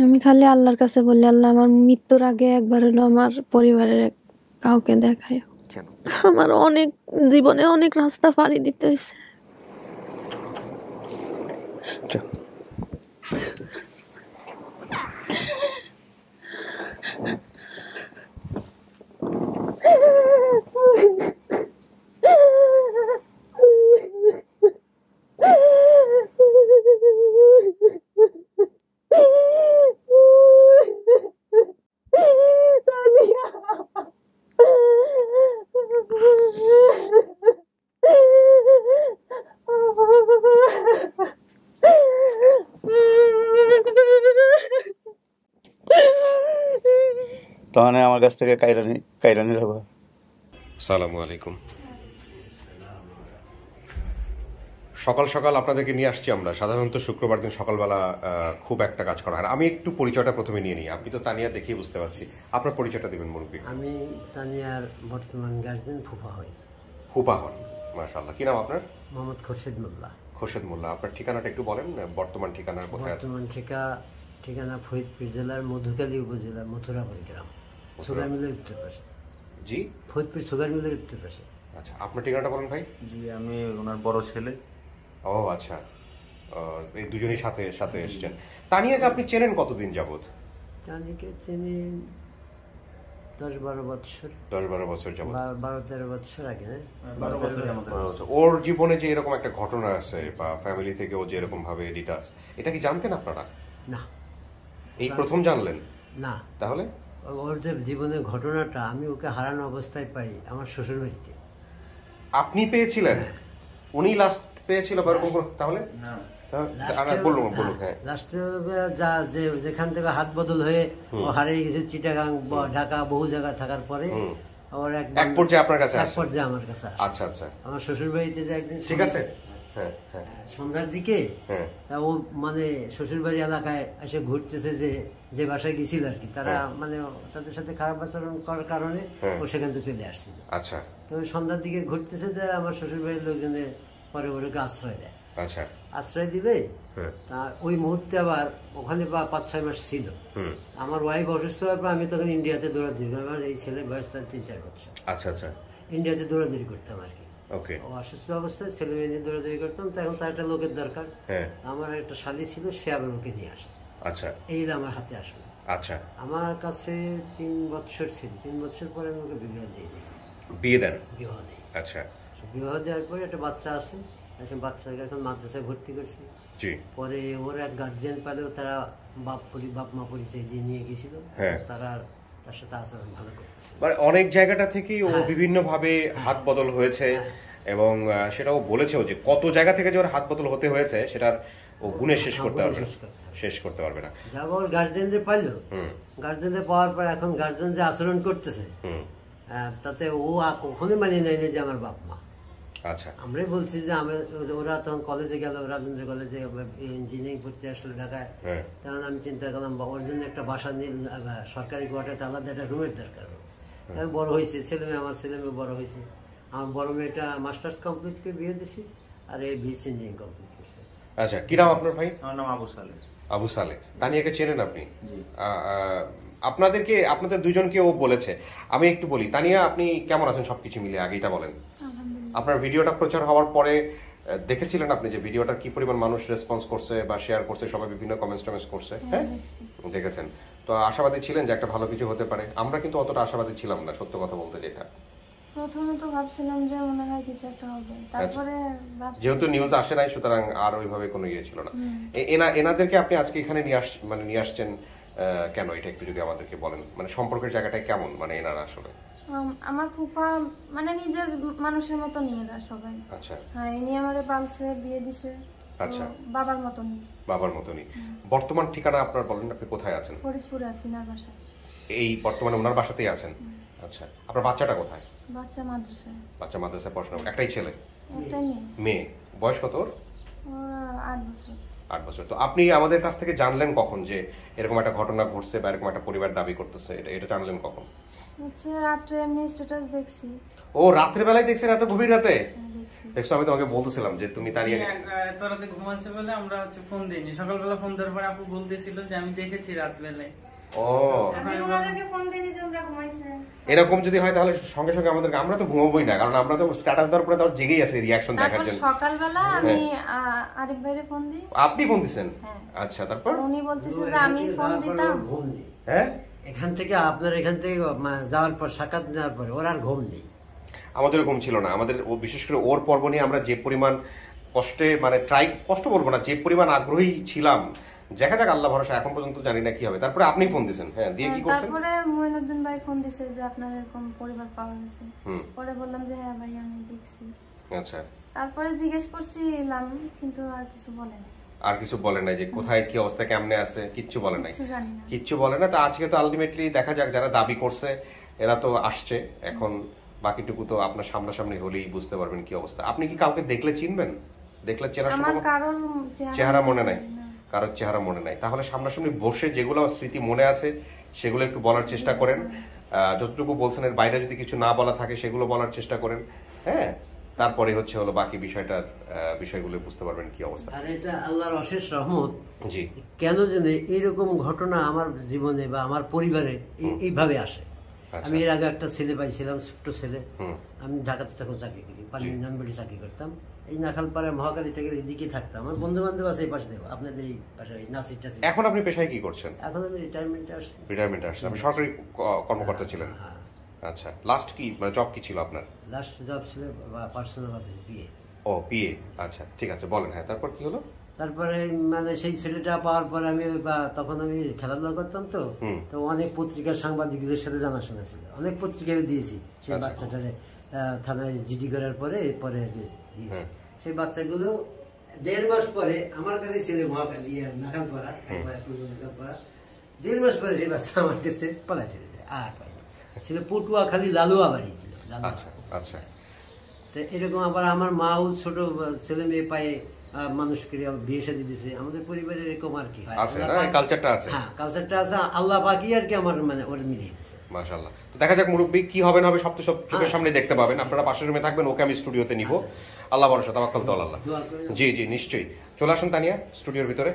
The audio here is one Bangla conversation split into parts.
আমি খালি আল্লাহর কাছে বলি, আল্লাহ আমার মৃত্যুর আগে একবার হলো আমার পরিবারের কাউকে দেখায়। কেন? আমার অনেক জীবনে অনেক রাস্তা পাড়ি দিতে হয়েছে। তখন আমার কাছ থেকে কাইরানি হবো। আসসালামু আলাইকুম। সকাল সকাল আপনাদেরকে নিয়ে আসছি আমরা। সাধারণত শুক্রবার দিন সকালবেলা খুব একটা কাজ করা হয়। আমি একটু পরিচয়টা প্রথমে নিয়ে নিই। আপনি তো তানিয়া দেখেই বুঝতে পারছি, আপনার পরিচয়টা দেবেন মুরব্বী। আমি তানিয়ার বর্তমান গার্জেন ফুফা হই। ফুপা হন, মাশাআল্লাহ। কি নাম আপনার? মোহাম্মদ খোরশেদ মোল্লা। খোরশেদ মোল্লা। আপনার ঠিকানাটা একটু বলেন, বর্তমান ঠিকানা কোথায় আছে? বর্তমান ঠিকানা ফরিদপুর জেলার মধুখালী উপজেলার মথুরাপুর গ্রাম, সুগার মিলের উত্তর পাশে। জি, ফরিদপুর সুগার মিলের উত্তর পাশে। আচ্ছা, আপনার ঠিকানাটা বলেন ভাই। জি, আমি ওনার বড় ছেলে। ও আচ্ছা, এই দুজনই সাথে সাথে এসেছেন। তানিয়াকে আপনি চেনেন কতদিন যাবত? তানিয়াকে চিনি 10-12 বছর। 10-12 বছর যাবত। 12-13 বছর আগে। 12 বছর ওর জীবনে যে এরকম একটা ঘটনা আছে বা ফ্যামিলি থেকে ও যে এরকম ভাবে ডিটাচ, এটা কি জানতেন আপনারা? না, এই প্রথম জানলেন? না। তাহলে ওর যে জীবনের ঘটনাটা আমি ওকে হারানো অবস্থায় পাই আমার শ্বশুর বাড়িতে। আপনি পেয়েছিলেন? উনি লাস্ট পেয়েছিল বা এরকম তাহলে? না, বলুন হ্যাঁ। লাস্টে যেখান থেকে হাত বদল হয়ে ও হারিয়ে গেছে চিটাগাং, ঢাকা, বহু জায়গা থাকার পরে ওর এক পর্যায়ে আপনার কাছে এক পর্যায়ে আমার কাছে আসে। আচ্ছা আচ্ছা, আমার শ্বশুর বাড়িতে যে একদিন ঠিক আছে, হ্যাঁ হ্যাঁ সন্ধ্যার দিকে হ্যাঁ, ও মানে শ্বশুর বাড়ি এলাকায় এসে ঘুরতেছে, যে বাসায় গেছিল আর কি, তারা মানে তাদের সাথে খারাপ আচরণ করার কারণে ও সেখান থেকে চলে আসছিল। আচ্ছা, তো সন্ধ্যার দিকে ঘুরতেছে, যে আমার শ্বশুর বাড়ির লোকজনের পরে ওকে আশ্রয় দেয়। আচ্ছা, আশ্রয় দিলে তা ওই মুহূর্তে আবার ওখানে 5-6 মাস ছিল। আমার ওয়াইফ অসুস্থ হওয়ার পর আমি তখন ইন্ডিয়াতে দৌড়াদৌড়ি, আমার এই ছেলে বয়স তার 3-4 বছর। আচ্ছা আচ্ছা, ইন্ডিয়াতে দৌড়াদৌড়ি করতাম আর কি। ওকে। ও অসুস্থ অবস্থায় ছেলে মেয়ে নিয়ে দৌড়াদৌড়ি করতাম, তখন তার একটা লোকের দরকার। আমার একটা শালী ছিল, সে আবার ওকে নিয়ে আসে। আচ্ছা, এই আমার হাতে আসলো। আচ্ছা, আমার কাছে 3 বছর ছিল। 3 বছর পরে আমি ওকে বিবাহ দিই। বিয়ে দেন? বিবাহ দিই। আচ্ছা, বিবাহ দেওয়ার পরে একটা বাচ্চা আছে, এখন বাচ্চাকে এখন মাদ্রাসায় ভর্তি করছি। জি। পরে ওর এক গার্জিয়ান পেলেও তারা বাপ মা পরিচয় দিয়ে নিয়ে গেছিল, তারা তার সাথে আচরণ ভালো করতেছে। মানে অনেক জায়গাটা থেকেই ও বিভিন্ন ভাবে হাত বদল হয়েছে, এবং সেটাও বলেছেও যে কত জায়গা থেকে যে ওর হাত বদল হতে হয়েছে সেটার ও গুণে শেষ করতে পারবে না। যা ওর গার্জিয়ানদের পাইলো, গার্জিয়ানদের পাওয়ার পর এখন গার্জিয়ান যে আচরণ করতেছে তাতে ও কখনোই মানিয়ে নেয়নি যে আমার বাপ মা। আচ্ছা, আমরাই বলছি যে ওরা তখন কলেজে গেল, রাজেন্দ্র কলেজে ইঞ্জিনিয়ারিং পড়তে আসলো ঢাকায়। তখন আমি চিন্তা করলাম ওর জন্য একটা বাসা নিয়ে সরকারি কোয়ার্টারে আলাদা একটা রুমের দরকার। বড় হয়েছে ছেলে মেয়ে, আমার ছেলে মেয়ে বড় হয়েছে। আমার বড় মেয়েটা মাস্টার্স কমপ্লিট করে বিয়ে দিছি, আর এই বিএসসি ইঞ্জিনিয়ারিং কমপ্লিট করছে। আচ্ছা, কি নাম আপনার ভাই? আমার নাম আবু সালে। আবু সালে। তানিয়াকে চেনেন আপনি? আপনাদের দুজনকে ও বলেছে। আমি একটু বলি, তানিয়া আপনি কেমন আছেন সবকিছু মিলে আগে এটা বলেন। আপনার ভিডিওটা প্রচার হওয়ার পরে দেখেছিলেন আপনি যে ভিডিওটার কি পরিমাণ মানুষ রেসপন্স করছে বা শেয়ার করছে, সবাই বিভিন্ন কমেন্টস করছে? হ্যাঁ, দেখেছেন তো? আশাবাদী ছিলেন যে একটা ভালো কিছু হতে পারে? আমরা কিন্তু অতটা আশাবাদী ছিলাম না, সত্য কথা বলতে। যেটা প্রথমে তো ভাবছিলাম যে মনে হয় কিছু একটা হবে, তারপরে যেহেতু নিউজ আসে নাই সুতরাং আর ওইভাবে কোনো ইয়ে ছিল না। এনাদেরকে আপনি আজকে এখানে নিয়ে আসছেন কেন, এটা একটু যদি আমাদেরকে বলেন। মানে সম্পর্কের জায়গাটা কেমন, মানে এনারা আসলে? আমার ফুফা মানে নিজের মানুষের মতো নিয়ে না সবাই। আচ্ছা, হ্যাঁ, ইনি আমারে পালছে, বিয়ে দিছে। আচ্ছা, বাবার মতন। বাবার মতনই। বর্তমান ঠিকানা আপনার বলেন, আপনি কোথায় আছেন? ফরিদপুরে আছি, না বাসায়। এই বর্তমানে ওনার বাসাতেই আছেন? আচ্ছা, আপনার বাচ্চাটা কোথায়? বাচ্চা মাদ্রাসায়। বাচ্চা মাদ্রাসায় পড়াশোনা। একটাই ছেলে? একটাই মেয়ে। মেয়ে। বয়স কত ওর? 8 বছর। 8 বছর। তো আপনি আমাদের কাছ থেকে জানলেন কখন যে এরকম একটা ঘটনা ঘটছে বা এরকম একটা পরিবার দাবি করতেছে, এটা জানলেন কখন? হচ্ছে রাত্রে এমনি স্ট্যাটাস দেখছি। ও রাত্রে বেলায় দেখছেন, এত গভীর রাতে দেখছি। দেখছো? আমি তোমাকে বলতেছিলাম যে তুমি তানিয়া এত রাতে ঘুমাচ্ছে বলে আমরা হচ্ছে ফোন দিইনি। সকালবেলা ফোন দেওয়ার পর আপু বলতেছিল যে আমি দেখেছি রাত বেলায়। ও আমি ওনাদেরকে ফোন দিইনি যে আমরা ঘুমাইছে। এরকম যদি হয় তাহলে সঙ্গে সঙ্গে আমাদেরকে, আমরা তো ঘুমাবোই না, কারণ আমরা তো স্ট্যাটাস দেওয়ার পরে তো জেগেই আছি রিয়াকশন দেখার তারপর জন্য। সকালবেলা আমি আরিফ ভাইরে ফোন দিই। আপনি ফোন দিছেন? হ্যাঁ। আচ্ছা, তারপর? উনি বলতেছে যে আমি ফোন দিতাম। ঘুম নেই হ্যাঁ, এখান থেকে আপনার এখান থেকে যাওয়ার পর সাক্ষাৎ নেওয়ার পরে ওর আর ঘুম নেই। আমাদের ঘুম ছিল না। আমাদের বিশেষ করে ওর পর্ব নিয়ে আমরা যে পরিমাণ কষ্টে, মানে কষ্ট বলবো না, যে পরিমাণ আগ্রহী ছিলাম, দেখা যাক আল্লাহ ভরসা, এখন পর্যন্ত জানি না কি হবে। তারপরে আপনি ফোন দিছেন, হ্যাঁ, দিয়ে কি করছেন? তারপরে মঈনুদ্দিন ভাই ফোন দিছে যে আপনার এরকম পরিবার পাওয়া গেছে। পরে বললাম যে হ্যাঁ ভাই আমি দেখছি। আচ্ছা, তারপরে জিজ্ঞেস করছিলাম কিন্তু আর কিছু বলে না। আর কিছু বলে নাই যে কোথায় কি অবস্থা, কেমনে আছে, কিচ্ছু বলে নাই? কিছু জানি না। কিচ্ছু বলে না। তো আজকে তো আলটিমেটলি দেখা যাক, যারা দাবি করছে এরা তো আসছে, এখন বাকিটুকু তো আপনার সামনাসামনি হলেই বুঝতে পারবেন কি অবস্থা। আপনি কি কাউকে দেখলে চিনবেন? দেখলে চেনার আমার সম্ভব? কারণ চেহারা মনে নাই? কারোর চেহারা মনে নাই? তাহলে সামনাসামনি বসে যেগুলো স্মৃতি মনে আছে সেগুলো একটু বলার চেষ্টা করেন। যতটুকু বলছেন এর বাইরে যদি কিছু না বলা থাকে সেগুলো বলার চেষ্টা করেন, হ্যাঁ। তারপরে হলো বাকি বিষয়গুলো বুঝতে পারবেন কি অবস্থা। আর এটা আল্লাহর অশেষ রহমত। জি। কেন যেন এইরকম ঘটনা আমার জীবনে বা আমার পরিবারে এইভাবে আসে। আমি এর আগে একটা ছেলে পাইছিলাম, ছোট্ট ছেলে। আমি ঢাকাতে তখন চাকরি করি, পানি নানবাড়ি চাকরি করতাম। এই নাখালপাড়া মহাকালী টাকের এদিকে থাকতাম। আমার বন্ধু বান্ধব আছে এই পাশে, দেবো আপনাদের এই পাশে নাসির টাসির। এখন আপনি পেশায় কি করছেন? এখন আমি রিটায়ারমেন্টে আসছি। রিটায়ারমেন্টে আসছেন? আপনি সরকারি কর্মকর্তা ছিলেন? হ্যাঁ। আচ্ছা, লাস্ট কি মানে জব কি ছিল আপনার? লাস্ট জব ছিল পার্সোনাল অফিস, বিয়ে। ও, পিএ। আচ্ছা, ঠিক আছে, বলেন। হ্যাঁ, তারপর কি হলো? তারপরে মানে সেই ছেলেটা পাওয়ার পরে আমি তখন আমি খেলাধুলা করতাম, তো অনেক পত্রিকার সাংবাদিকদের সাথে জানাশোনা ছিল, অনেক পত্রিকায় দিয়েছি সেই বাচ্চাটারে। থানায় জিডি করার পরে এরপরে দিয়েছি সেই বাচ্চাগুলো। 1.5 মাস পরে আমার কাছে ছিল মহাকালী নাখালপাড়া, 1.5 মাস পরে সেই বাচ্চা আমার কাছে পালা ছিল, আর পাইনি। ছিল পটুয়াখালী লালুয়া বাড়ি ছিল। আচ্ছা আচ্ছা। তো এরকম আবার আমার মাও ছোট ছেলে মেয়ে পায়ে মানুষকে বিয়ে শাদী দিছে। আমাদের পরিবারের এরকম আর কি আছে না, কালচারটা আছে। হ্যাঁ, কালচারটা আছে। আল্লাহ বাকি আর কি আমার মানে ওর মিলিয়ে দিয়েছে মাশাআল্লাহ। তো দেখা যাক মুরব্বি কি হবে না হবে, সব তো সব চোখের সামনে দেখতে পাবেন। আপনারা পাশের রুমে থাকবেন, ওকে আমি স্টুডিওতে নিব। আল্লাহ ভরসা, তাওয়াক্কাল তো আল্লাহ। জি জি, নিশ্চয়ই। চলে আসুন তানিয়া স্টুডিওর ভিতরে।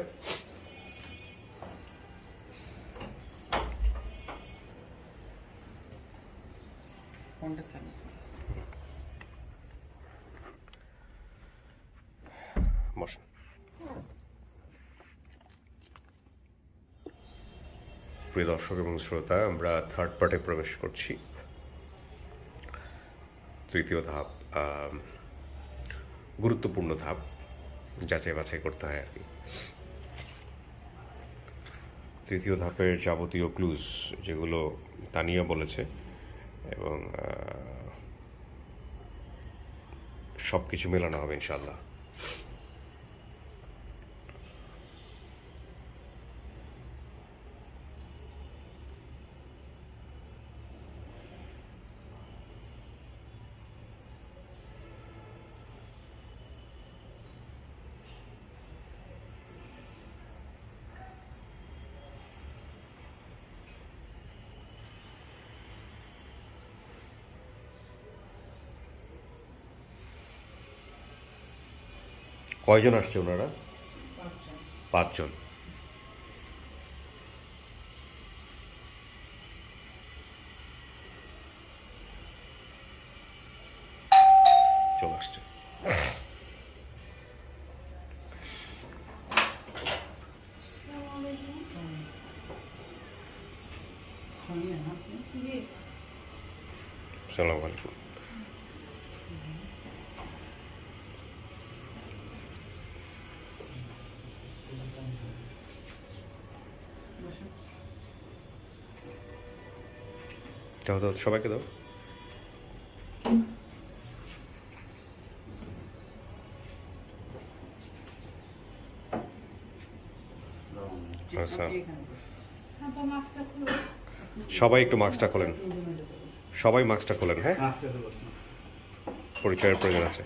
বসুন। প্রিয় দর্শক এবং শ্রোতা, আমরা থার্ড পার্টে প্রবেশ করছি। তৃতীয় ধাপ, গুরুত্বপূর্ণ ধাপ, যাচাই বাছাই করতে হয় আর কি। তৃতীয় ধাপের যাবতীয় ক্লুজ যেগুলো তানিয়া বলেছে, এবং সব কিছু মেলানো হবে ইনশাল্লাহ। কয়জন আসছে ওনারা? 5 জন। চলে আসছে। আসসালামু আলাইকুম। দাও দাও, সবাইকে দাও। সবাই একটু মাস্কটা খোলেন, সবাই মাস্কটা খোলেন। হ্যাঁ, পরিচয়ের প্রয়োজন আছে।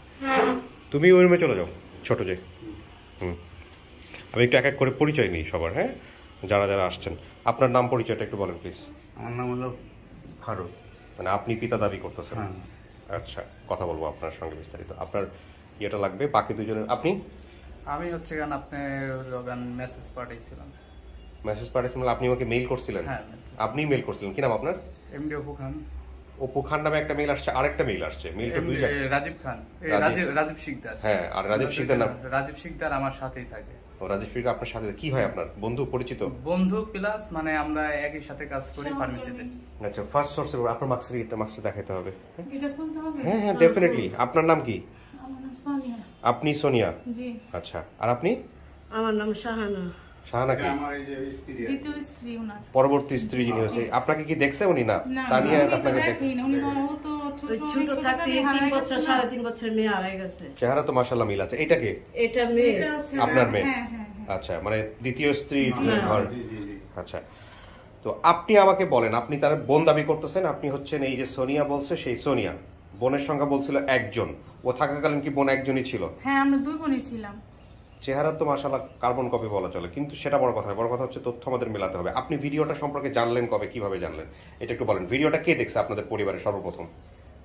তুমি ওই রুমে চলে যাও, ছোট যে। আমি একটু এক এক করে পরিচয় নিই সবার, হ্যাঁ, যারা যারা আসছেন। আপনার নাম পরিচয়টা একটু বলেন প্লিজ। আমার নাম হলো ফারুক। মানে আপনি পিতা দাবি করতেছেন? হ্যাঁ। আচ্ছা, কথা বলবো আপনার সঙ্গে বিস্তারিত। আপনার ইয়েটা লাগবে, বাকি দুজনের। আপনি আমি হচ্ছে গান আপনার গান মেসেজ পাঠাইছিলাম। মেসেজ পাঠিয়েছিলেন? আপনি আমাকে মেইল করছিলেন? হ্যাঁ। আপনি মেইল করছিলেন, কি নাম আপনার? এমডি অপু খান। অপু খান নামে একটা মেইল আসছে, আরেকটা মেইল আসছে। মেইলটা দুই জায়গায়। রাজীব খান, রাজীব শিকদার। হ্যাঁ, আর রাজীব শিকদার নাম? রাজীব শিকদার আমার সাথেই থাকে। ও, রাজীব শিকদার আপনার সাথে কি হয়? আপনার বন্ধু, পরিচিত? বন্ধু প্লাস মানে আমরা একই সাথে কাজ করি ফার্মেসিতে। আচ্ছা, ফার্স্ট সোর্সের আপনার মার্কসটা দেখাতে হবে। হ্যাঁ হ্যাঁ, ডেফিনেটলি। আপনার নাম কি? আপনি সোনিয়া? জি। আচ্ছা, আর আপনি? আমার নাম শাহানা। শাহানা কি? দ্বিতীয় স্ত্রী ওনার। পরবর্তী স্ত্রী যিনি হয়েছে। আপনাকে কি দেখছে উনি? না, তানিয়া আপনাকে দেখছে? উনি তো ছোট থাকতে 3 বছর 3.5 বছর মেয়ে হারাই গেছে। চেহারা তো মাশাআল্লাহ মিল আছে। এটা কে? এটা মেয়ে। আপনার মেয়ে? হ্যাঁ হ্যাঁ। আচ্ছা, মানে দ্বিতীয় স্ত্রী ঘর। আচ্ছা, তো আপনি আমাকে বলেন, আপনি তার বোন দাবি করতেছেন, আপনি হচ্ছেন এই যে সোনিয়া বলছে সেই সোনিয়া। বোনের সংখ্যা বলছিল একজন, ও থাকাকালীন কি বোন একজনই ছিল? হ্যাঁ, আমরা দুই বোনই ছিলাম। চেহারা তো মাশাআল্লাহ কার্বন কপি বলা চলে, কিন্তু সেটা বড় কথা না। বড় কথা হচ্ছে তথ্য আমাদের মেলাতে হবে। আপনি ভিডিওটা সম্পর্কে জানলেন কবে, কিভাবে জানলেন, এটা একটু বলেন। ভিডিওটা কে দেখছে আপনাদের পরিবারে সর্বপ্রথম?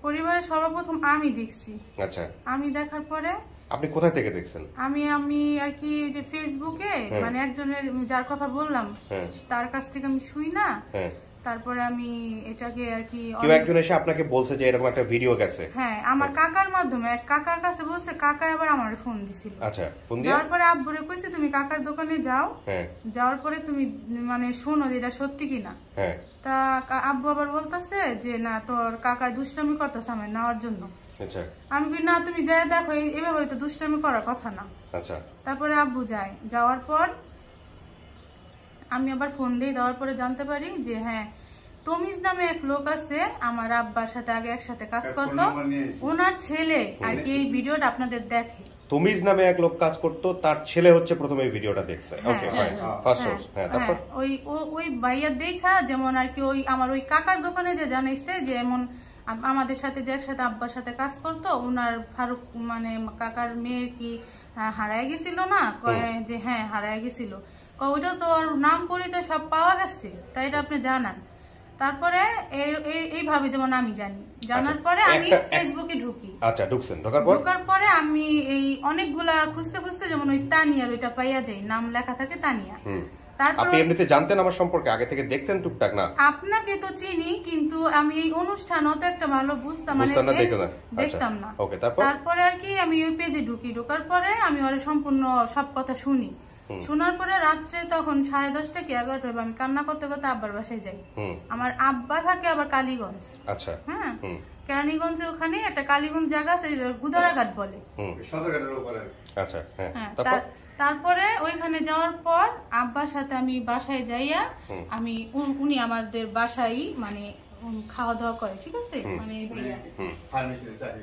পরিবারে সর্বপ্রথম আমি দেখছি। আচ্ছা, আমি দেখার পরে আপনি কোথায় থেকে দেখছেন? আমি আর কি যে ফেসবুকে মানে একজনের যার কথা বললাম তার কাছ থেকে আমি শুই না। তারপরে আমি এটাকে আর কি কেউ একজন এসে আপনাকে বলছে যে এরকম একটা ভিডিও গেছে? হ্যাঁ, আমার কাকার মাধ্যমে, এক কাকার কাছে বলছে, কাকা আবার আমারে ফোন দিছিল। আচ্ছা, ফোন দিয়ে যাওয়ার পরে আব্বুরে কইছে তুমি কাকার দোকানে যাও, যাওয়ার পরে তুমি মানে শোনো যে এটা সত্যি কিনা। তা আব্বু আবার বলতেছে যে না, তোর কাকা দুষ্টামি করতেছে আমার নেওয়ার জন্য। আচ্ছা, আমি কই না, তুমি যাই দেখো, এভাবে তো দুষ্টামি করার কথা না। আচ্ছা, তারপরে আব্বু যায়, যাওয়ার পর আমি আবার ফোন দিই, দেওয়ার পরে জানতে পারি যে হ্যাঁ, তমিজ নামে এক লোক আছে, আমার আব্বার সাথে আগে একসাথে কাজ করতো, ওনার ছেলে আর কি এই ভিডিওটা আপনাদের দেখে। তমিজ নামে এক লোক কাজ করতো, তার ছেলে হচ্ছে প্রথমে এই ভিডিওটা দেখছে। ওকে, ফাইন, ফার্স্ট সোর্স। হ্যাঁ, তারপর ওই ভাইয়া দেখা যেমন আর কি ওই আমার ওই কাকার দোকানে যে জানাইছে যে এমন আমাদের সাথে যে একসাথে আব্বার সাথে কাজ করতো, ওনার ফারুক মানে কাকার মেয়ে কি হারায় গেছিল না, যে হ্যাঁ হারায় গেছিল, ওইটা তো ওর নাম পরিচয় সব পাওয়া গেছে, তাই এটা আপনি জানান। তারপরে এইভাবে যেমন আমি জানি, জানার পরে আমি ফেসবুকে ঢুকি। আচ্ছা, ঢুকছেন, ঢোকার পরে আমি এই অনেকগুলা খুঁজতে খুঁজতে যেমন ওই তানিয়ার ওইটা পাইয়া যাই, নাম লেখা থাকে তানিয়া। আপনি এমনিতে জানতেন আমার সম্পর্কে, আগে থেকে দেখতেন টুকটাক? না, আপনাকে তো চিনি, কিন্তু আমি এই অনুষ্ঠান অত একটা ভালো বুঝতাম দেখতাম না। তারপরে আর কি আমি ওই পেজে ঢুকি, ঢোকার পরে আমি ওরা সম্পূর্ণ সব কথা শুনি। শোনার পরে রাত্রে তখন 10:30 কি 11টা আমি কান্না করতে করতে আব্বার বাসায় যাই। আমার আব্বা থাকে আবার কালীগঞ্জ। আচ্ছা, হ্যাঁ, কেরানীগঞ্জে ওখানে একটা কালীগঞ্জ জায়গা আছে, গুদারাঘাট বলে। আচ্ছা, হ্যাঁ। তারপরে ওইখানে যাওয়ার পর আব্বার সাথে আমি বাসায় যাইয়া আমি উনি আমাদের বাসায় মানে খাওয়া দাওয়া করে, ঠিক আছে, মানে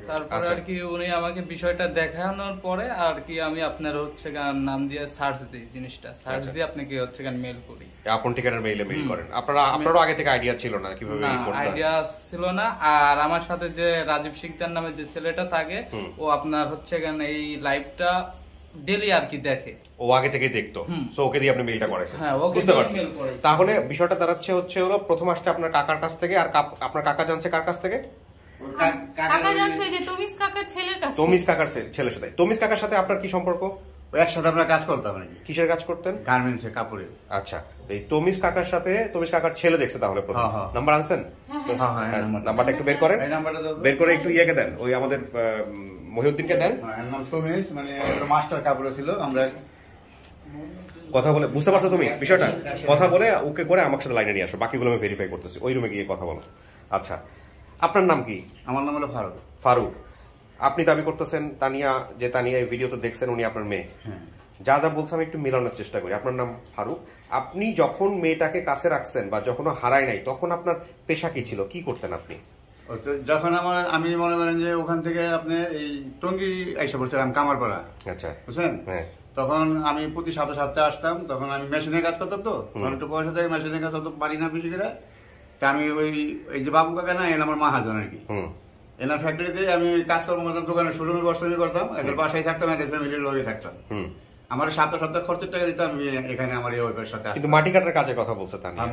তারপরে আর কি উনি আমাকে বিষয়টা দেখানোর পরে আর কি আমি আপনার হচ্ছে গান নাম দিয়ে সার্চ দিই, জিনিসটা সার্চ দিয়ে আপনাকে হচ্ছে গান মেল করি। আপন ঠিকানার মেইলে মেইল করেন? আপনারও আগে থেকে আইডিয়া ছিল না কিভাবে এই করতে? আইডিয়া ছিল না। আর আমার সাথে যে রাজীব শিকদার নামে যে ছেলেটা থাকে, ও আপনার হচ্ছে গান এই লাইভটা ডেলি আর কি দেখে, ও আগে থেকে দেখতো, সো ওকে দিয়ে আপনি মেইলটা করেছেন। হ্যাঁ, ওকে বুঝতে পারছি। মেইল করেছি। তাহলে বিষয়টা দাঁড়াচ্ছে হচ্ছে হলো প্রথম আসছে আপনার কাকার কাছ থেকে, আর আপনার কাকা জানছে কার কাছ থেকে? কাকা জানছে যে তমিজ কাকার ছেলের কাছে। তমিজ কাকার ছেলের সাথে। তমিজ কাকার সাথে আপনার কি সম্পর্ক? একসাথে আমরা কাজ করতাম আর কি। কিসের কাজ করতেন? গার্মেন্টসে, কাপড়ে। আচ্ছা, এই তমিজ কাকার সাথে তমিজ কাকার ছেলে দেখছে তাহলে প্রথম। নাম্বার আনছেন? নাম্বারটা একটু বের করেন, বের করে একটু ইয়েকে দেন, ওই আমাদের মহিউদ্দিনকে দেন। তমিজ মানে মাস্টার কাপড়ে ছিল। আমরা কথা বলে বুঝতে পারছো তুমি বিষয়টা? কথা বলে ওকে করে আমার সাথে লাইনে নিয়ে আসো, বাকিগুলো আমি ভেরিফাই করতেছি, ওই রুমে গিয়ে কথা বলো। আচ্ছা, আপনার নাম কি? আমার নাম হলো ফারুক। ফারুক। আপনি দাবি করতেছেন তানিয়া এই ভিডিওতে দেখছেন উনি আপনার মেয়ে। যা যা বলছে আমি একটু মিলানোর চেষ্টা করি। আপনার নাম ফারুক। আপনি যখন মেয়েটাকে কাছে রাখছেন বা যখন হারায় নাই, তখন আপনার পেশা কি ছিল, কি করতেন আপনি? যখন আমি মনে করেন যে ওখান থেকে আপনি এই টঙ্গী এসে পড়ছিলাম কামারপাড়া। আচ্ছা, বুঝছেন? তখন আমি প্রতি সপ্তাহে আসতাম, তখন আমি মেশিনে কাজ করতাম, তো তখন একটু পয়সা থেকে মেশিনে কাজ করতে পারি না বেশি করে। তা আমি ওই যে বাবু কাকা না, এনার আমার মাহাজন আর কি, এনার ফ্যাক্টরিতে আমি কাজকর্ম করতাম, দোকানে শোরুমে বসতামি করতাম, এদের বাসায় থাকতাম, এদের ফ্যামিলির লগে থাকতাম। আমার সপ্তাহ সপ্তাহ খরচের টাকা দিতাম আমি এখানে আমার এই ওয়াইফের সাথে কিন্তু মাটি কাটার কাজের কথা বলছে তানিয়া। আর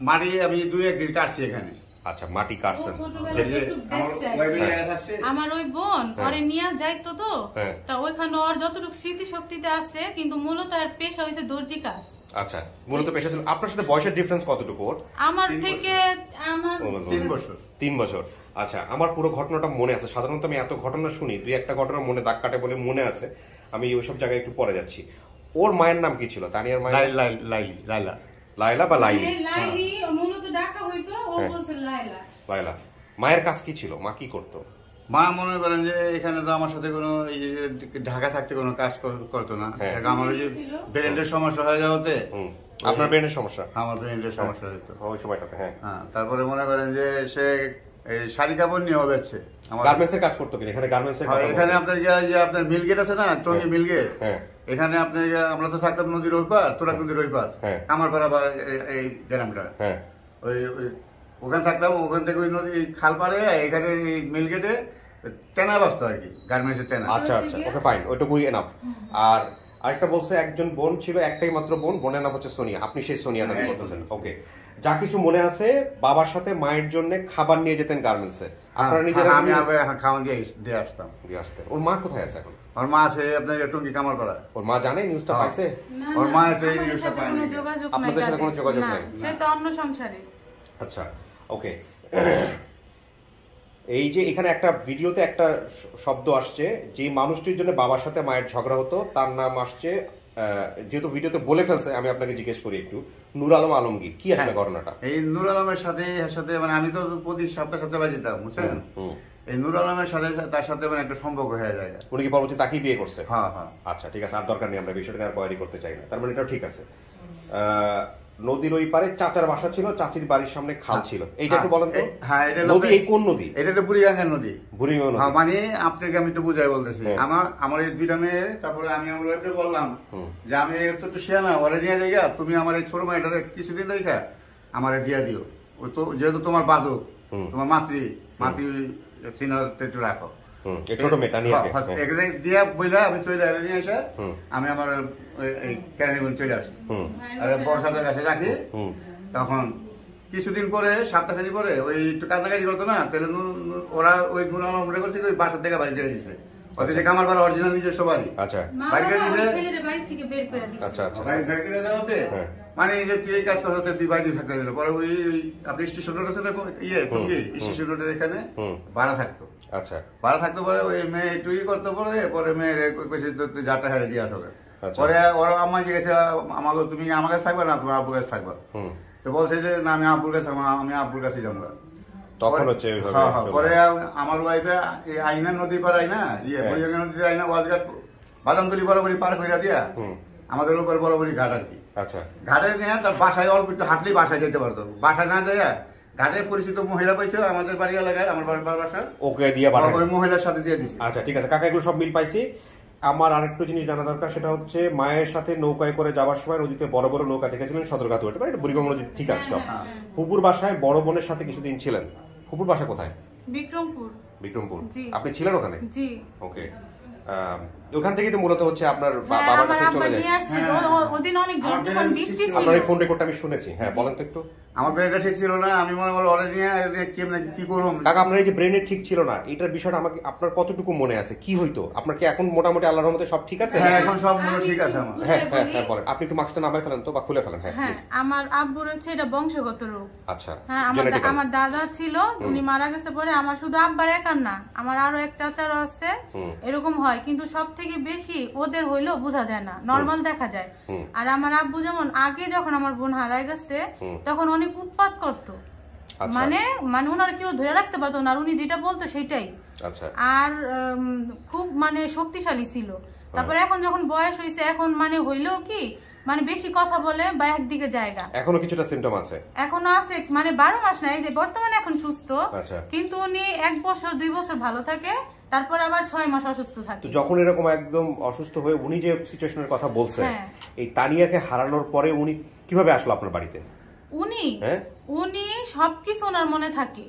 মাটি আমি 2-1 দিন কাটছি এখানে। আচ্ছা, মাটি কাটছেন। এই যে আমার ওয়াইফের জায়গা থাকতে আমার ওই বোন ওরে নিয়ে যাইতো তো, হ্যাঁ। তা ওইখানে ওর যতটুকু স্মৃতি শক্তিতে আছে, কিন্তু মূলত আর পেশা হয়েছে দর্জি কাজ। আচ্ছা, মূলত পেশা ছিল। আপনার সাথে বয়সের ডিফারেন্স কতটুকু ওর? আমার থেকে আমার 3 বছর। 3 বছর। আচ্ছা, আমার পুরো ঘটনাটা মনে আছে। সাধারণত আমি এত ঘটনা শুনি, 2-1টা ঘটনা মনে দাগ কাটে বলে মনে আছে। আমি ওইসব জায়গায় একটু পরে যাচ্ছি। ওর মায়ের নাম কি ছিল? তানিয়ার মায়ের লাইলা। লাইলা বা লাইলি? লাইলি মূলত ডাকা হইতো, ও বলছে লাইলা। লাইলা। মায়ের কাজ কি ছিল? মা কি করতো? মা মনে করেন যে এখানে তো আমার সাথে কোনো ঢাকা থাকতে কোনো কাজ করতো না। আমার ওই যে ব্রেনের সমস্যা হয়ে যাওয়াতে। আপনার ব্রেনের সমস্যা? আমার ব্রেনের সমস্যা হইতো ওই সময়টাতে। হ্যাঁ। তারপরে মনে করেন যে সে এই শাড়ি কাপড় নিয়েও বেচছে। গার্মেন্টসের কাজ করতো কিনা? এখানে গার্মেন্টসের কাজ। এখানে আপনার যে আপনার মিলগেট আছে না, টঙ্গী মিলগেট, এখানে আপনার আমরা তো থাকতাম নদীর ওই পার, তোরাক নদীর ওই পার, আমার পাড়া বা এই গ্রামটা, ওই ওখানে থাকতাম। ওখান থেকে ওই নদী খাল পারে এখানে মিলগেটে তেনা বাঁচতো আর কি, গার্মেন্টসের তেনা। আচ্ছা আচ্ছা, ওকে ফাইন, ওইটুকুই এনাফ। আর আরেকটা বলছে একজন বোন ছিল, একটাই মাত্র বোন, বোনের নাম হচ্ছে সোনিয়া। আপনি সেই সোনিয়া কাজ করতেছেন। ওকে, যা কিছু মনে আছে বাবার সাথে মায়ের জন্য খাবার নিয়ে যেতেন গার্মেন্টসে। আপনারা নিজেরা? আমি খাওয়া দিয়ে আসতাম। দিয়ে আসতেন। ওর মা কোথায় আছে এখন? ওর মা আছে আপনার টঙ্গী কামার করা। ওর মা জানে নিউজটা পাইছে? ওর মা তো এই নিউজটা পায়নি। আপনাদের সাথে কোনো যোগাযোগ নাই? সে তো অন্য সংসারে। আচ্ছা, ওকে। এই যে এখানে একটা ভিডিওতে একটা শব্দ আসছে, যে মানুষটির জন্য বাবার সাথে মায়ের ঝগড়া হতো তার নাম আসছে, যেহেতু ভিডিওতে বলে ফেলছে আমি আপনাকে জিজ্ঞেস করি একটু, নূর আলম আলমগীর। কি আসলে ঘটনাটা? এই নূর আলমের সাথে মানে আমি তো প্রতি সপ্তাহে বাজিতাম, বুঝছেন? এই নূর আলমের সাথে তার সাথে মানে একটা সম্পর্ক হয়ে যায়। উনি কি পরবর্তী তাকেই বিয়ে করছে? হ্যাঁ। আচ্ছা, ঠিক আছে, আর দরকার নেই, আমরা বিষয়টা আর কোয়ারি করতে চাই না। তার মানে এটাও ঠিক আছে। নদীর ওই পারে চাচার বাসা ছিল, চাচির বাড়ির সামনে খাল ছিল। এইটা একটু বলেন তো। হ্যাঁ, নদী এই কোন নদী? এটা তো বুড়িগঙ্গা নদী। বুড়িগঙ্গা নদী। হ্যাঁ, মানে আপনাকে আমি একটু বুঝাই বলতেছি। আমার এই 2টা মেয়ে, তারপরে আমি আমার ওয়াইফকে বললাম যে আমি তো শিয়া না, ওরে নিয়ে যাই, তুমি আমার এই ছোট মেয়েটারে কিছুদিন রেখা আমারে দিয়ে দিও। ও তো যেহেতু তোমার বাদক, তোমার মাতৃ চিহ্নতে একটু রাখো। ছোট মেয়েটা নিয়ে দিয়া বইলা আমি চলে নিয়ে এসে আমি আমার এই কেরানীগঞ্জ চলে আসি, বর্ষাদের কাছে রাখি। তখন কিছুদিন পরে, সপ্তাহখানি পরে, ওই একটু কান্নাকাটি করতো না, তাহলে ওরা ওই নূর আলম মনে করছে ওই বাসার থেকে বাইরে দিয়ে দিছে। ওদের থেকে আমার বাড়ি অরিজিনাল নিজস্ব বাড়ি। আচ্ছা, বাইরে দিছে। আচ্ছা আচ্ছা, বাইরে করে দেওয়াতে মানে যে তুই এই কাজ করতে তুই বাইরে থাকতে গেল। পরে ওই আপনি স্টেশন রোড আছে না, স্টেশন রোডের এখানে ভাড়া থাকতো। আচ্ছা, ভাড়া থাকতো। পরে ওই মেয়ে একটু করতে পরে মেয়ের যাটা হেরে দিয়ে আসবে। পরে ওরা আমার জিজ্ঞেস আমাকে, তুমি আমার কাছে থাকবে না তোমার আব্বুর কাছে থাকবা? তো বলছে যে না, আমি আব্বুর কাছে থাকবো, আমি আব্বুর কাছে যাবো। তখন হচ্ছে পরে আমার ওয়াইফে আইনা নদী পার আইনা বুড়িগঙ্গা নদীর আইনা ওয়াজঘাট বাদামতলি বরাবরই পার করে দিয়া আমাদের উপর বরাবরই ঘাট আর কি। আচ্ছা, ঘাটে নিয়ে তার বাসায় অল্প একটু হাঁটলেই বাসায় যেতে পারতো। বাসায় না যায় ঘাটে পরিচিত মহিলা পাইছে আমাদের বাড়ি এলাকায়, আমার বাসা, ওকে দিয়ে ওই মহিলার সাথে দিয়ে দিচ্ছে। আচ্ছা, ঠিক আছে কাকা, এগুলো সব মিল পাইছি। আমার আরেকটু জিনিস জানা দরকার, সেটা হচ্ছে মায়ের সাথে নৌকায় করে যাওয়ার সময় নদীতে বড় বড় নৌকা দেখেছিলেন সদরঘাট ওটা, এটা বুড়িগঙ্গা নদী, ঠিক আছে সব। ফুপুর বাসায় বড় বোনের সাথে কিছুদিন ছিলেন। ফুপুর বাসা কোথায়? বিক্রমপুর। আপনি ছিলেন ওখানে? জি। ওকে, ওখান থেকেই তো মূলত হচ্ছে আপনার বাবার কাছে চলে যায়। ওদিন অনেক ঝড় তুফান বৃষ্টি ছিল। আপনার এই ফোন রেকর্ডটা আমি শুনেছি। হ্যাঁ, বলেন তো একটু। আমার ব্রেনটা ঠিক ছিল না, আমি মনে করো ওরে নিয়ে কেমনে কি করুম। কাকা, আপনার এই যে ব্রেনে ঠিক ছিল না, এটার বিষয়টা আমাকে আপনার কতটুকু মনে আছে? কি হইতো আপনার? কি এখন মোটামুটি আল্লাহর রহমতে সব ঠিক আছে? হ্যাঁ, এখন সব মনে ঠিক আছে আমার। হ্যাঁ হ্যাঁ হ্যাঁ, বলেন। আপনি একটু মাস্কটা নামাই ফেলেন তো, বা খুলে ফেলেন। হ্যাঁ, আমার আব্বুর হচ্ছে এটা বংশগত রোগ। আচ্ছা, হ্যাঁ, আমার দাদা ছিল, উনি মারা গেছে। পরে আমার শুধু আব্বার একার না, আমার আরো এক চাচারও আছে, এরকম হয়। কিন্তু সব থেকে বেশি ওদের হইলেও বোঝা যায় না, নরমাল দেখা যায়। আর আমার আব্বু যেমন আগে যখন আমার বোন হারায় গেছে তখন অনেক উৎপাত করতো, মানে ওনার কেউ ধরে রাখতে পারতো না, আর উনি যেটা বলতো সেটাই। আর খুব মানে শক্তিশালী ছিল। তারপরে এখন যখন বয়স হয়েছে, এখন মানে হইলেও কি মানে বেশি কথা বলে বা একদিকে জায়গা, এখনো কিছুটা সিম্পটম আছে, এখনো আছে, মানে 12 মাস না, এই যে বর্তমানে এখন সুস্থ, কিন্তু উনি 1 বছর 2 বছর ভালো থাকে, তারপর আবার 6 মাস অসুস্থ থাকে। যখন এরকম একদম অসুস্থ হয়ে উনি যে সিচুয়েশনের কথা বলছেন, এই তানিয়াকে হারানোর পরে উনি কিভাবে আসলো আপনার বাড়িতে? উনি সবকিছু ওনার মনে থাকে,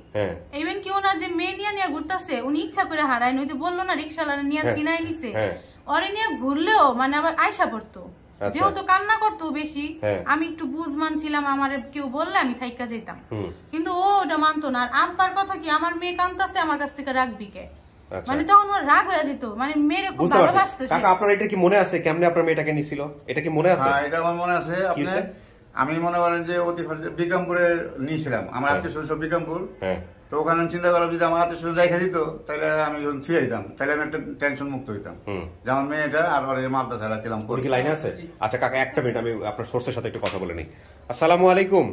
ইভেন কি ওনার যে মেয়ে নিয়ে ঘুরতেছে উনি ইচ্ছা করে হারায়, ওই যে বললো না রিক্সাওয়ালা নিয়ে চিনাই নিছে, ওরে নিয়ে ঘুরলেও মানে আবার আয়সা পড়তো, আচ্ছা। যেহেতু কান্না করতো বেশি, হ্যাঁ। আমি একটু বুঝমান ছিলাম, আমার কেউ বললে আমি থাইকা যেতাম, হুম। কিন্তু ও ওটা মানতো না। আর আব্বার কথা কি, আমার মেয়ে কান্তাছে আমার কাছ থেকে রাখবি কে, আচ্ছা। মানে তখন ওর রাগ হয়ে যেত, মানে মেয়েরে খুব বুঝতে পারছি। ভালোবাসতো সে। কাকা আপনার এটা কি মনে আছে কেমনে আপনার মেয়েটাকে নিছিল? এটা কি মনে আছে? হ্যাঁ, এটা আমার মনে আছে। আপনি হয়েছে? আমি মনে করেন যে বিক্রমপুরে নিয়েছিলাম, আমার আত্মীয় স্বজন বিক্রমপুর। হ্যাঁ। তো ওখানে চিন্তা করলাম যদি আমার আত্মীয় স্বজন রেখে দিত তাহলে আমি যখন ছুঁয়ে দিতাম, তাহলে আমি একটা টেনশন মুক্ত হইতাম যে আমার মেয়েটা আর ওর মালদা ছাড়া ছিলাম। উনি কি লাইনে আছে? আচ্ছা কাকা একটা মিনিট, আমি আপনার সোর্সের সাথে একটু কথা বলে নিই। আসসালামু আলাইকুম।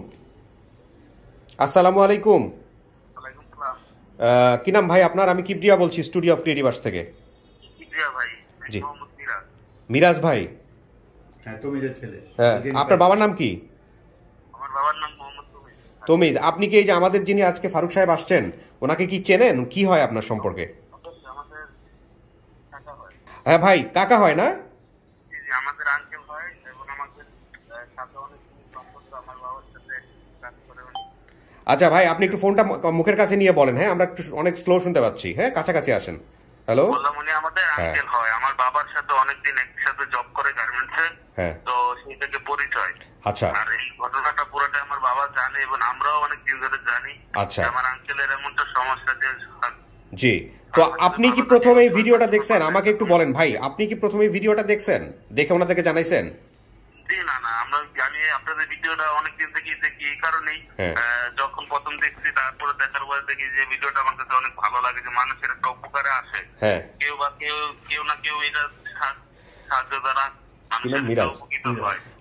আসসালামু আলাইকুম। কি নাম ভাই আপনার? আমি কিবরিয়া বলছি, স্টুডিও অফ ক্রিয়েটিভার্স থেকে। জি, মিরাজ ভাই। হ্যাঁ, তুমি যে ছেলে। হ্যাঁ, আপনার বাবার নাম কি? আমার বাবার নাম মোহাম্মদ তমিজ। আপনি কি এই যে আমাদের যিনি আজকে ফারুক সাহেব আসছেন ওনাকে কি চেনেন? কি হয় আপনার সম্পর্কে? আমাদের কাকা হয়। হ্যাঁ ভাই, কাকা হয় না? আমাদের আঙ্কেল হয় এবং আমাদের সাথে অনেক সম্পর্ক, আমার বাবার সাথে কাজ করে। আচ্ছা ভাই, আপনি একটু ফোনটা মুখের কাছে নিয়ে বলেন। হ্যাঁ, আমরা একটু অনেক স্লো শুনতে পাচ্ছি। হ্যাঁ, কাছাকাছি আসেন। হ্যালো। বললাম উনি আমাদের আঙ্কেল হয়, আমার বাবার সাথে অনেকদিন একসাথে জব করে গার্মেন্টসে। হ্যাঁ। তো সেই থেকে পরিচয়। আচ্ছা। আর এই ঘটনাটা পুরোটা আমার বাবা জানে এবং আমরাও অনেক দিন ধরে জানি। আচ্ছা। আমার আঙ্কেলের এমনটা সমস্যা যে জি, তো আপনি কি প্রথমে এই ভিডিওটা দেখছেন? আমাকে একটু বলেন ভাই, আপনি কি প্রথমে এই ভিডিওটা দেখছেন, দেখে ওনাদেরকে জানাইছেন? জি না না, আমি আপনাদের ভিডিওটা অনেকদিন থেকেই দেখি, এই কারণেই যখন প্রথম দেখছি তারপরে দেখার পরে দেখি যে ভিডিওটা আমার কাছে অনেক ভালো লাগে, যে মানুষের একটা উপকারে আসে। হ্যাঁ। কেউ না কেউ এটা সাহায্য দ্বারা মিরাজ।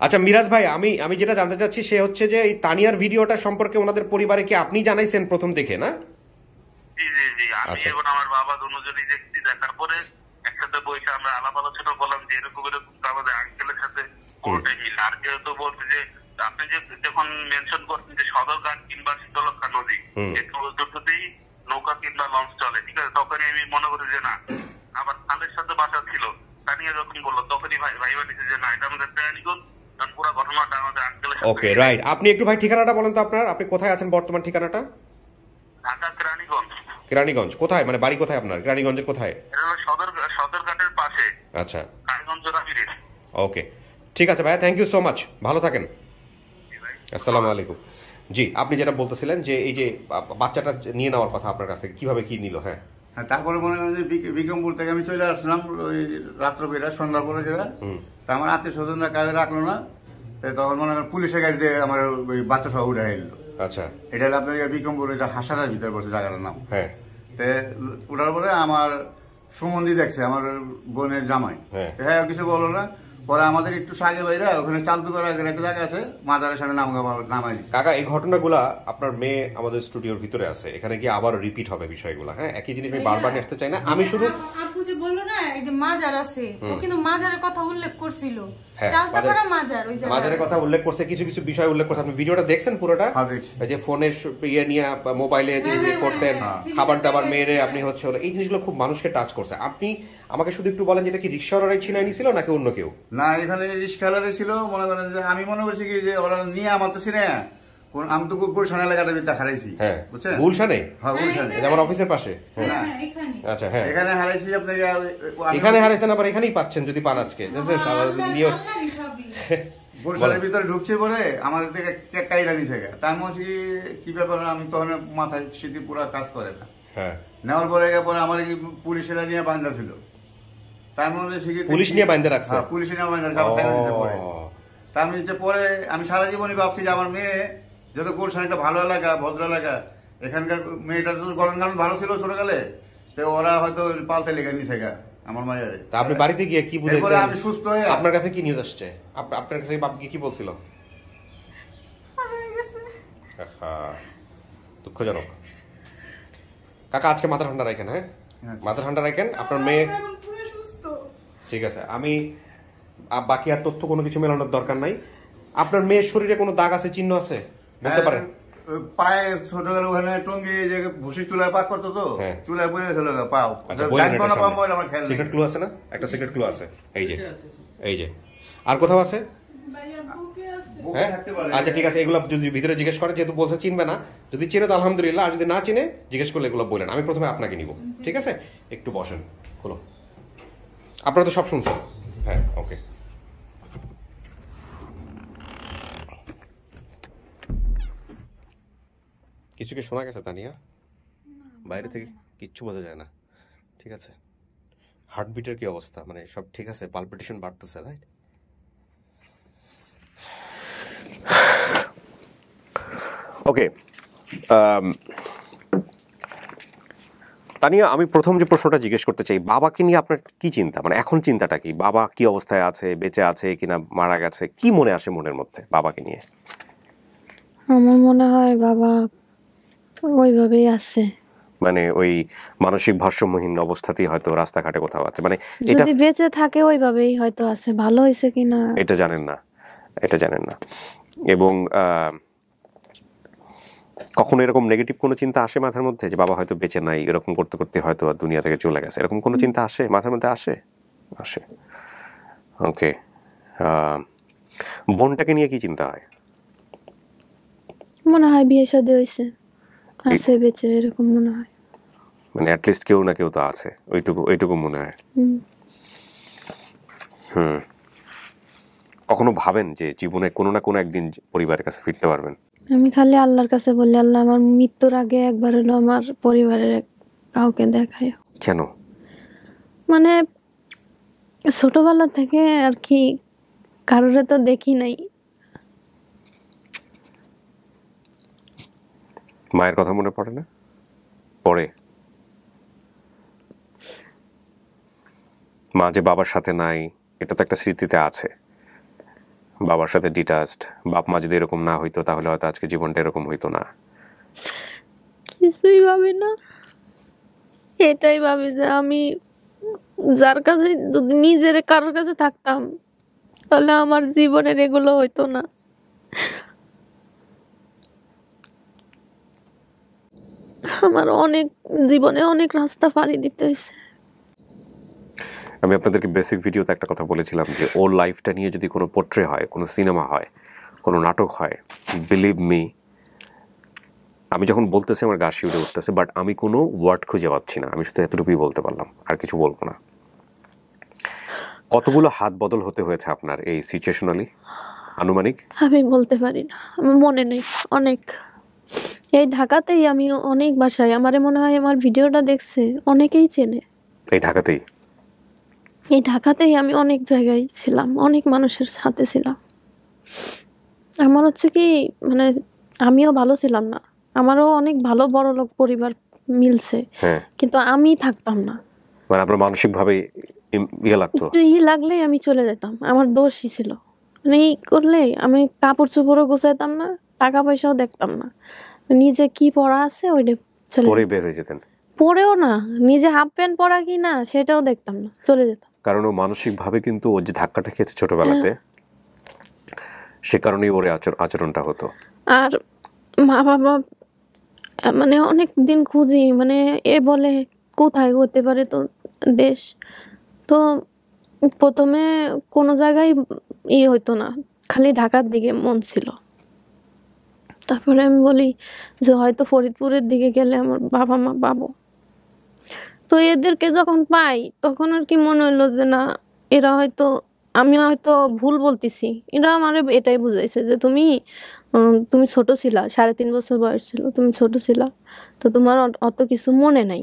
আচ্ছা মিরাজ ভাই, আমি যেটা জানতে চাচ্ছি সে হচ্ছে যে এই তানিয়ার ভিডিওটা সম্পর্কে ওনাদের পরিবারে কি আপনি জানাইছেন প্রথম দেখে না? জি জি জি, আমি এবং আমার বাবা দুজনেই দেখছি। দেখার পরে একসাথে বসে আমরা আলাপ আলোচনা করলাম যে এরকম এরকম আমাদের আঙ্কেলের সাথে কোনোটাই মিল। আর যেহেতু বলছে যে আপনি যখন মেনশন করছেন যে সদরঘাট কিংবা শীতলক্ষা নদী, একটু দুটোতেই নৌকা কিংবা লঞ্চ চলে, ঠিক আছে, তখনই আমি মনে করি যে না। আবার খালের সাথে বাসা ছিল, তানিয়া যখন বললো তখনই ভাইবা নিচ্ছে যে না, এটা আমাদের প্রাণীগঞ্জ, কারণ পুরো ঘটনাটা আমাদের আঙ্কেলের সাথে। ওকে, রাইট। আপনি একটু ভাই ঠিকানাটা বলেন তো আপনার, আপনি কোথায় আছেন বর্তমান ঠিকানাটা? ঢাকা কেরানীগঞ্জ। কেরানীগঞ্জ কোথায়, মানে বাড়ি কোথায় আপনার? কেরানীগঞ্জের কোথায়? এটা হলো সদরঘাটের পাশে। আচ্ছা, কালীগঞ্জ রাবিরের। ওকে, ঠিক আছে ভাইয়া, থ্যাংক ইউ সো মাচ, ভালো থাকেন। আসসালামু আলাইকুম। জি, আপনি যেটা বলতেছিলেন যে এই যে বাচ্চাটা নিয়ে নেওয়ার কথা আপনার কাছ থেকে, কিভাবে কি নিল? হ্যাঁ, তারপরে মনে করেন যে বিক্রমপুর থেকে আমি চলে আসলাম ওই রাত্র বেলা, সন্ধ্যার পরে গেলা। তা আমার আত্মীয় স্বজনরা কাজে রাখলো না, তখন মনে করেন পুলিশের গাড়ি দিয়ে আমার ওই বাচ্চা সহ উঠে এলো। আচ্ছা, এটা হলো আপনার বিক্রমপুর, এটা হাসারার ভিতরে পড়ছে জায়গাটার নাম। হ্যাঁ। উঠার পরে আমার সুমন্দি দেখছে, আমার বোনের জামাই। হ্যাঁ, কিছু বললো না। পরে আমাদের একটু সাগে বাইরে ওখানে চালতু করা একটা জায়গা আছে, মাজারের সামনে নামাই দিচ্ছে। কাকা, এই ঘটনাগুলা আপনার মেয়ে আমাদের স্টুডিওর ভিতরে আছে, এখানে গিয়ে আবার রিপিট হবে বিষয়গুলো। হ্যাঁ, একই জিনিস আমি বারবার নিয়ে আসতে চাই না। আমি শুধু আপু যে বললো না এই যে মাজার আছে, ও কিন্তু মাজারের কথা উল্লেখ করছিল। হ্যাঁ, চালতা করা মাজার, ওই জায়গায় মাজারের কথা উল্লেখ করছে, কিছু কিছু বিষয় উল্লেখ করছে। আপনি ভিডিওটা দেখছেন পুরোটা? যে ফোনের ইয়ে নিয়ে মোবাইলে করতেন, খাবার দাবার মেয়েরে আপনি হচ্ছে এই জিনিসগুলো খুব মানুষকে টাচ করছে। আপনি আমাকে শুধু একটু বলেন, যেটা কি রিক্সাওয়ালারাই ছিনাই নিছিল নাকি অন্য কেউ? না, এখানে রিক্সাওয়ালারে ছিল। মনে করেন যে আমি মনে করছি কি যে ওরা নিয়ে আমার তো চিনে, আমি তো গুলশান এলাকাটা বিদ্যা হারাইছি। হ্যাঁ, বুঝছেন? গুলশানে? হ্যাঁ, গুলশানে, আমার অফিসের পাশে। আচ্ছা, হ্যাঁ, এখানে হারাইছি। আপনাকে এখানে হারাইছেন, আবার এখানেই পাচ্ছেন যদি পান আজকে। গুলশানের ভিতরে ঢুকছে পরে আমাদের থেকে কাইলা নিছে। তার মধ্যে কি ব্যাপার, আমি তখন মাথায় স্মৃতি পুরা কাজ করে না। হ্যাঁ, নেওয়ার পরে আমার পুলিশেরা নিয়ে বান্ধা ছিল। তার মধ্যে পুলিশ নিয়ে বান্ধা রাখছে? পুলিশ নিয়ে বান্ধা পরে তার মধ্যে পরে আমি সারা জীবনই ভাবছি যে আমার মেয়ে যেহেতু গুলশান একটা ভালো এলাকা, ভদ্র এলাকা, এখানকার মেয়েটার গরম গান ভালো ছিল ছোটকালে, তো ওরা হয়তো পালতে লেগে নিছে আমার মায়ের। আপনি বাড়িতে গিয়ে কি বুঝেছেন? আমি সুস্থ হয়ে আপনার কাছে কি নিউজ আসছে? আপনার কাছে বাপ কি বলছিল? দুঃখজনক। কাকা, আজকে মাথা ঠান্ডা রাখেন। হ্যাঁ, মাথা ঠান্ডা রাখেন। আপনার মেয়ে ঠিক আছে, আমি বাকি আর তথ্য কোনো কিছু মেলানোর দরকার নাই। আপনার মেয়ের শরীরে কোনো দাগ আছে, চিহ্ন আছে বলতে পারেন? পায়ে ছোটবেলা ওখানে টঙ্গি যে ভুসি চুলায় পাক করতো, তো চুলায় পড়ে ছিল পাও। সিক্রেট ক্লু আছে না? একটা সিক্রেট ক্লু আছে, এই যে আর কোথাও আছে? আচ্ছা, ঠিক আছে, এগুলো যদি ভিতরে জিজ্ঞেস করে, যেহেতু বলছে চিনবে না, যদি চিনে তো আলহামদুলিল্লাহ, আর যদি না চিনে জিজ্ঞেস করলে এগুলো বললেন। আমি প্রথমে আপনাকে নিব, ঠিক আছে? একটু বসেন, খোলো। আপনারা তো সব শুনছেন। হ্যাঁ, ওকে। কিছু কি শোনা গেছে তানিয়া? বাইরে থেকে কিচ্ছু বোঝা যায় না। ঠিক আছে, হার্টবিটের কি অবস্থা? মানে সব ঠিক আছে? পালপিটেশন বাড়তেছে, রাইট? ওকে তানিয়া, আমি প্রথম যে প্রশ্নটা জিজ্ঞেস করতে চাই, বাবাকে নিয়ে আপনার কি চিন্তা? মানে এখন চিন্তাটা কি? বাবা কি অবস্থায় আছে, বেঁচে আছে কিনা মারা গেছে, কি মনে আসে মনের মধ্যে বাবাকে নিয়ে? আমার মনে হয় বাবা ওইভাবেই আছে। মানে ওই মানসিক ভারসাম্যহীন অবস্থাতেই হয়তো রাস্তাঘাটে কোথাও আছে, মানে এটা যদি বেঁচে থাকে ওইভাবেই হয়তো আছে, ভালো হয়েছে কিনা এটা জানেন না, এটা জানেন না। এবং কখনো এরকম নেগেটিভ কোনো চিন্তা আসে মাথার মধ্যে যে বাবা হয়তো বেঁচে নাই, এরকম করতে করতে হয়তো দুনিয়া থেকে চলে গেছে, এরকম কোনো চিন্তা আসে মাথার মধ্যে? আসে, আসে। ওকে, বোনটাকে নিয়ে কি চিন্তা হয়? মনে হয় বিয়ে শাদী হয়েছে, আছে বেঁচে, এরকম মনে হয়। মানে অ্যাটলিস্ট কেউ না কেউ তো আছে, ওইটুকু মনে হয়। কখনো ভাবেন যে জীবনে কোনো না কোনো একদিন পরিবারের কাছে ফিরতে পারবেন? আমি খালি আল্লাহর কাছে বলি, আল্লাহ আমার মৃত্যুর আগে একবার হলো আমার পরিবারের কাউকে দেখায়। কেন? মানে ছোটবেলা থেকে আর কি কারোরে তো দেখি নাই। মায়ের কথা মনে পড়ে না? পড়ে? মা যে বাবার সাথে নাই, এটা তো একটা স্মৃতিতে আছে, বাবার সাথে ডিটাচড। বাপ মা যদি এরকম না হইতো তাহলে হয়তো আজকে জীবনটা এরকম হইতো না। কিছুই ভাবি না, এটাই ভাবি যে আমি যার কাছে যদি নিজের কারোর কাছে থাকতাম তাহলে আমার জীবনের এগুলো হইতো না। আমার অনেক জীবনে অনেক রাস্তা পাড়ি দিতে হয়েছে। আমি আপনাদেরকে বেসিক ভিডিওতে একটা কথা বলেছিলাম যে ওর লাইফটা নিয়ে যদি কোনো পোর্ট্রে হয়, কোনো সিনেমা হয়, কোনো নাটক হয়, বিলিভ মি, আমি যখন বলতেছি আমার গা শিউরে উঠতেছে, বাট আমি কোনো ওয়ার্ড খুঁজে পাচ্ছি না। আমি শুধু এতটুকুই বলতে পারলাম, আর কিছু বলবো না। কতগুলো হাত বদল হতে হয়েছে আপনার এই সিচুয়েশনালি আনুমানিক? আমি বলতে পারি না, আমার মনে নেই। অনেক, এই ঢাকাতেই আমি অনেক বাসায়, আমারে মনে হয় আমার ভিডিওটা দেখছে অনেকেই চেনে। এই ঢাকাতেই? এই ঢাকাতেই আমি অনেক জায়গায় ছিলাম, অনেক মানুষের সাথে ছিলাম। আমার হচ্ছে কি, মানে আমিও ভালো ছিলাম না, আমারও অনেক ভালো বড় লোক পরিবার মিলছে, হ্যাঁ, কিন্তু আমি থাকতাম না। মানে আপনার মানসিকভাবে ইয়ে লাগতো? একটু লাগলেই আমি চলে যেতাম, আমার দোষই ছিল। মানে এই করলে আমি কাপড় চোপড়ও গোছাইতাম না, টাকা পয়সাও দেখতাম না, নিজে কি পড়া আছে ওইটা চলে পরে বের হয়ে যেতেন? পরেও না, নিজে হাফ প্যান্ট পরা কি না সেটাও দেখতাম না, চলে যেতাম। কারণ ও মানসিকভাবে কিন্তু ও যে ধাক্কাটা খেয়েছে ছোটবেলাতে, সে কারণেই ওর আচরণটা হতো। আর মা বাবা মানে অনেক দিন খুঁজি, মানে এ বলে কোথায় হতে পারে তোর দেশ, তো প্রথমে কোনো জায়গায় হইতো না, খালি ঢাকার দিকে মন ছিল। তারপরে আমি বলি যে হয়তো ফরিদপুরের দিকে গেলে আমার বাবা মা পাবো। তো এদেরকে যখন পাই তখন আর কি মনে হলো যে না, এরা হয়তো, আমি হয়তো ভুল বলতেছি। এরা আমার এটাই বুঝাইছে যে তুমি ছোট ছিলা, 3.5 বছর বয়স ছিল, তুমি ছোট ছিলা, তো তোমার অত কিছু মনে নাই।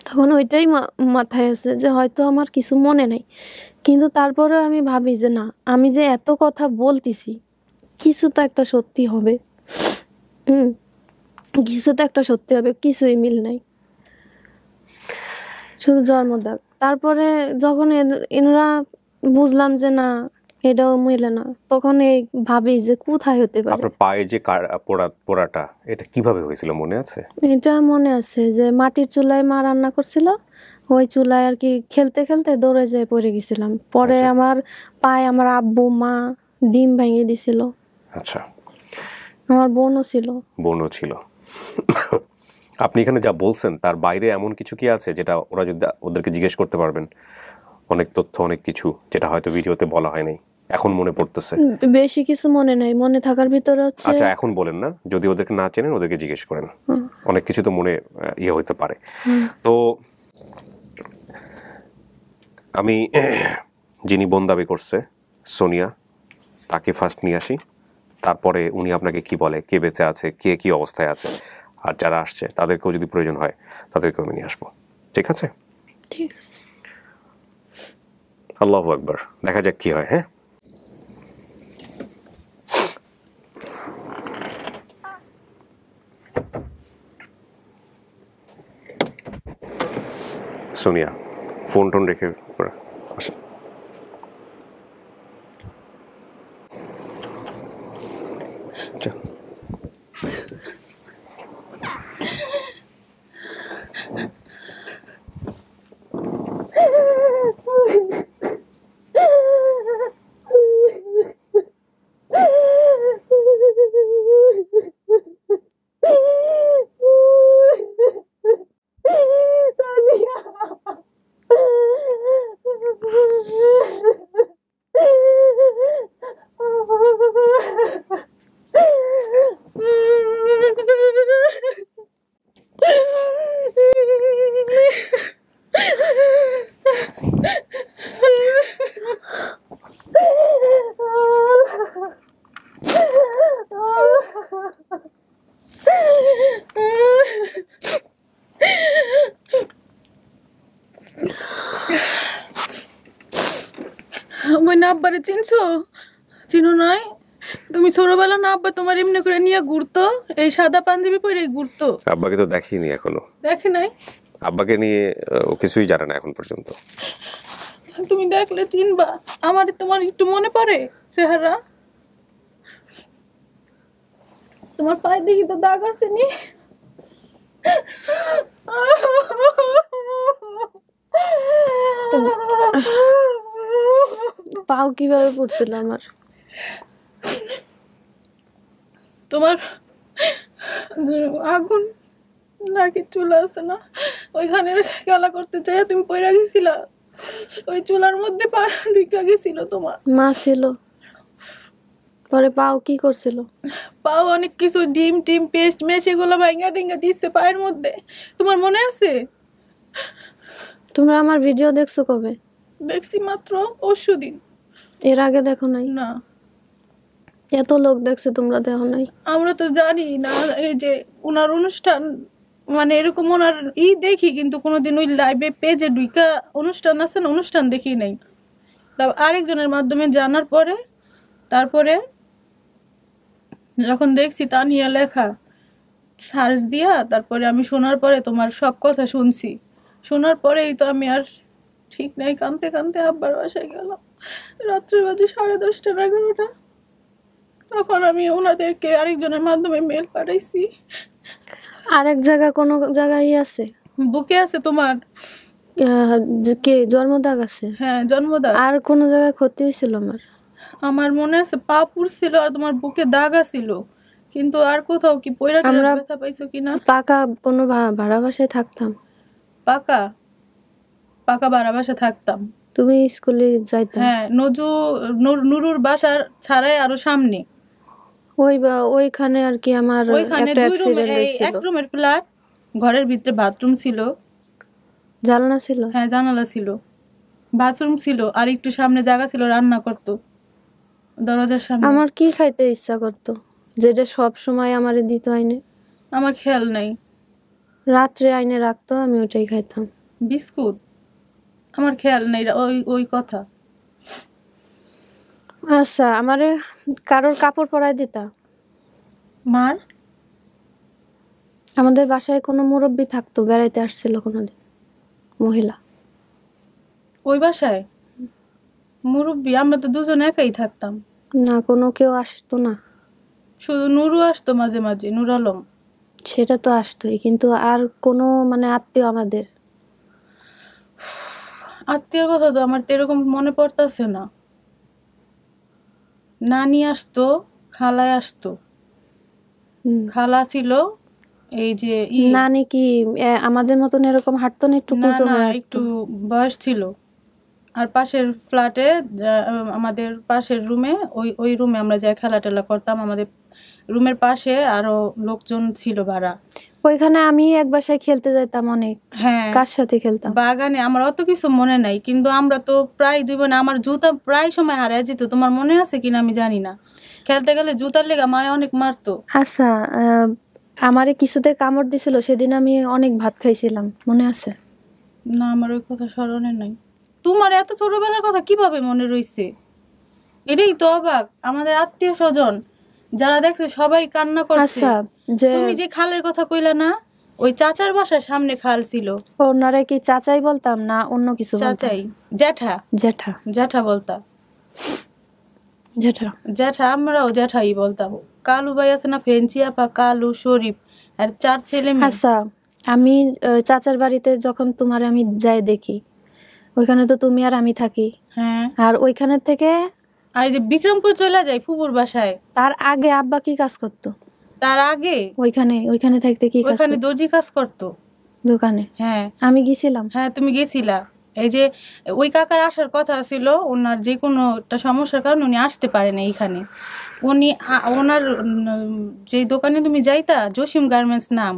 তখন ওইটাই মাথায় আছে যে হয়তো আমার কিছু মনে নাই, কিন্তু তারপরে আমি ভাবি যে না, আমি যে এত কথা বলতেছি কিছু তো একটা সত্যি হবে, কিছু তো একটা সত্যি হবে, কিছুই মিল নাই, শুধু জন্মদাগ। তারপরে যখন এনারা বুঝলাম যে না এটাও মিলে না, তখন এই ভাবি যে কোথায় হতে পারে। আপনার পায়ে যে পোড়াটা, এটা কিভাবে হয়েছিল মনে আছে? এটা মনে আছে যে মাটির চুলায় মা রান্না করছিল, ওই চুলায় আর কি খেলতে খেলতে দৌড়ে যেয়ে পড়ে গেছিলাম। পরে আমার পায়ে আমার আব্বু মা ডিম ভেঙে দিছিল। আচ্ছা, আমার বোনও ছিল। আপনি এখানে যা বলছেন তার বাইরে এমন কিছু কি আছে যেটা ওরা যদি ওদেরকে জিজ্ঞেস করতে পারবেন? অনেক তথ্য, অনেক কিছু যেটা হয়তো ভিডিওতে বলা হয় নাই, এখন মনে পড়তেছে। বেশি কিছু মনে নাই, মনে থাকার ভিতরে হচ্ছে। আচ্ছা, এখন বলেন না, যদি ওদেরকে না চেনেন ওদেরকে জিজ্ঞেস করেন, অনেক কিছু তো মনে হইতে পারে। তো আমি যিনি বোন দাবি করছে সোনিয়া, তাকে ফার্স্ট নিয়ে আসি, তারপরে উনি আপনাকে কি বলে, কে বেঁচে আছে, কে কি অবস্থায় আছে, আর যারা আসছে তাদেরকেও যদি প্রয়োজন হয় তাদেরকেও আমি নিয়ে আসবো। ঠিক আছে? ঠিক আছে। আল্লাহু আকবার, দেখা যাক কি হয়। হ্যাঁ, সোনিয়া ফোন টোন রেখে আসেন। ওই না আব্বারে চিনছো? চিনো নাই? তুমি ছোটবেলা না আব্বা তোমার এমনি করে নিয়ে ঘুরতো, এই সাদা পাঞ্জাবি পরে ঘুরতো। আব্বাকে তো দেখিনি এখনো। দেখে নাই? আব্বাকে নিয়ে ও কিছুই জানে না এখন পর্যন্ত। তুমি দেখলে চিনবা। আমার তোমার একটু মনে পড়ে চেহারা? তোমার পায়ে দেখি তো দাগ আছে নি? পাও কিভাবে পড়ছিল আমার? তোমার আগুন নাকি চুলা আছে না, ওইখানে খেলা করতে চাই তুমি পয়রা গেছিলা, ওই চুলার মধ্যে পা ঢুকা গেছিল তোমার। মা ছিল, পরে পাও কি করছিল? পাও অনেক কিছু ডিম টিম পেস্ট মেশ এগুলো ভাঙা টিঙ্গা দিচ্ছে পায়ের মধ্যে, তোমার মনে আছে? তোমরা আমার ভিডিও দেখছো কবে? দেখছি মাত্র পরশুদিন। এর আগে দেখো নাই? না। এত লোক দেখছে, তোমরা দেখো নাই? আমরা তো জানি না এই যে ওনার অনুষ্ঠান, মানে এরকম ওনার দেখি, কিন্তু কোনোদিন ওই লাইভে পেজে ঢুকা অনুষ্ঠান আছে না, অনুষ্ঠান দেখি নাই। আরেকজনের মাধ্যমে জানার পরে তারপরে যখন দেখছি তানিয়া লেখা সার্চ দিয়া, তারপরে আমি শোনার পরে তোমার সব কথা শুনছি। শোনার পরেই তো আমি আর ঠিক নাই, কাঁদতে কাঁদতে আব্বার বাসায় গেলাম। রাত্রে বাজে 10:30 11টা। তখন আমি ওনাদেরকে আরেকজনের মাধ্যমে মেল পাঠাইছি। আরেক জায়গা কোনো জায়গায় আছে? বুকে আছে তোমার? কে জন্মদাগ আছে? হ্যাঁ, জন্মদাগ। আর কোন জায়গায় ক্ষতি হয়েছিল আমার? আমার মনে আছে পা পুড়ছিল আর তোমার বুকে দাগ আছিল, কিন্তু আর কোথাও কি পয়রা আমরা ব্যথা পাইছো কিনা? পাকা কোনো ভাড়া বাসায় থাকতাম। পাকা পাকা ভাড়া বাসা থাকতাম। তুমি স্কুলে যাইতা? হ্যাঁ, নুরুর বাসার ছাড়াই আরো সামনে ওইখানে আর কি আমার ওইখানে একটা 2 রুম, অ্যাক্সিডেন্ট হয়েছিল। এক রুমের ফ্ল্যাট, ঘরের ভিতরে বাথরুম ছিল, জানালা ছিল। হ্যাঁ জানালা ছিল, বাথরুম ছিল, আর একটু সামনে জায়গা ছিল রান্না করতো দরজার সামনে। আমার কি খাইতে ইচ্ছা করতো যেটা সব সময় আমারে দিত আইনে? আমার খেয়াল নাই। রাত্রে আইনে রাখতো, আমি ওটাই খাইতাম। বিস্কুট? আমার খেয়াল নেই ওই কথা। আচ্ছা, আমারে কারোর কাপড় পরায় দিতা? মার? আমাদের বাসায় কোনো মুরব্বি থাকতো, বেড়াইতে আসছিল কোনোদিন, মহিলা। ওই বাসায় মুরব্বি? আমরা তো দুজন একাই থাকতাম। না, কোনো কেউ আসতো না, শুধু নুরু আসতো মাঝে মাঝে, নুর আলম। সেটা তো আসতোই, কিন্তু আর কোনো মানে আত্মীয় আমাদের? আত্মীয়র কথা তো আমার তো এরকম মনে পড়তেছে না। নানি আসতো, খালায় আসতো। খালা ছিল এই যে নানি কি আমাদের মতন এরকম হাঁটতো না? একটু কুচো হয়ে হাঁটতো? একটু বয়স ছিল। আর পাশের ফ্ল্যাটে, আমাদের পাশের রুমে, ওই রুমে আমরা যাই খেলা টেলা করতাম। আমাদের রুমের পাশে আরো লোকজন ছিল ভাড়া। ওইখানে আমি এক বাসায় খেলতে যেতাম অনেক। হ্যাঁ কার সাথে খেলতাম? বাগানে। আমার অত কিছু মনে নাই, কিন্তু আমরা তো প্রায় 2 বোন, আমার জুতা প্রায় সময় হারিয়ে যেত। তোমার মনে আছে কিনা আমি জানি না, খেলতে গেলে জুতার লেগা মায় অনেক মারতো। আচ্ছা, আমারে কিছুতে কামড় দিছিল, সেদিন আমি অনেক ভাত খাইছিলাম, মনে আছে? না, আমার ওই কথা স্মরণে নাই। তোমার এত ছোটবেলার কথা কিভাবে মনে রইছে? এটাই তো অবাক। আমাদের আত্মীয় স্বজন যারা দেখছে সবাই কান্না করছে। আচ্ছা, যে তুমি যে খালের কথা কইলা না, ওই চাচার বাসার সামনে খাল ছিল। ওনারে কি চাচাই বলতাম না অন্য কিছু বলতাম? চাচাই, জ্যাঠা, জ্যাঠা। জ্যাঠা বলতাম। জ্যাঠা। জ্যাঠা, আমরাও জ্যাঠাই বলতাম। কালু ভাই আছে না, ফেঞ্চি আপা, কালু, শরীফ, আর 4 ছেলে মেয়ে। আচ্ছা, আমি চাচার বাড়িতে যখন তোমার আমি যাই দেখি, ওইখানে তো তুমি আর আমি থাকি। হ্যাঁ, আর ওইখানে থেকে আর এই যে বিক্রমপুর চলে যাই ফুপুর বাসায়, তার আগে আব্বা কি কাজ করতো? তার আগে ওইখানে থাকতে কি কাজ ওইখানে করতো? দর্জি কাজ করতো দোকানে। হ্যাঁ, আমি গেছিলাম। হ্যাঁ তুমি গেছিলা। এই যে ওই কাকার আসার কথা ছিল, ওনার যে কোনো একটা সমস্যার কারণে উনি আসতে পারে না এইখানে। উনি ওনার যেই দোকানে তুমি যাইতা, জসিম গার্মেন্টস নাম,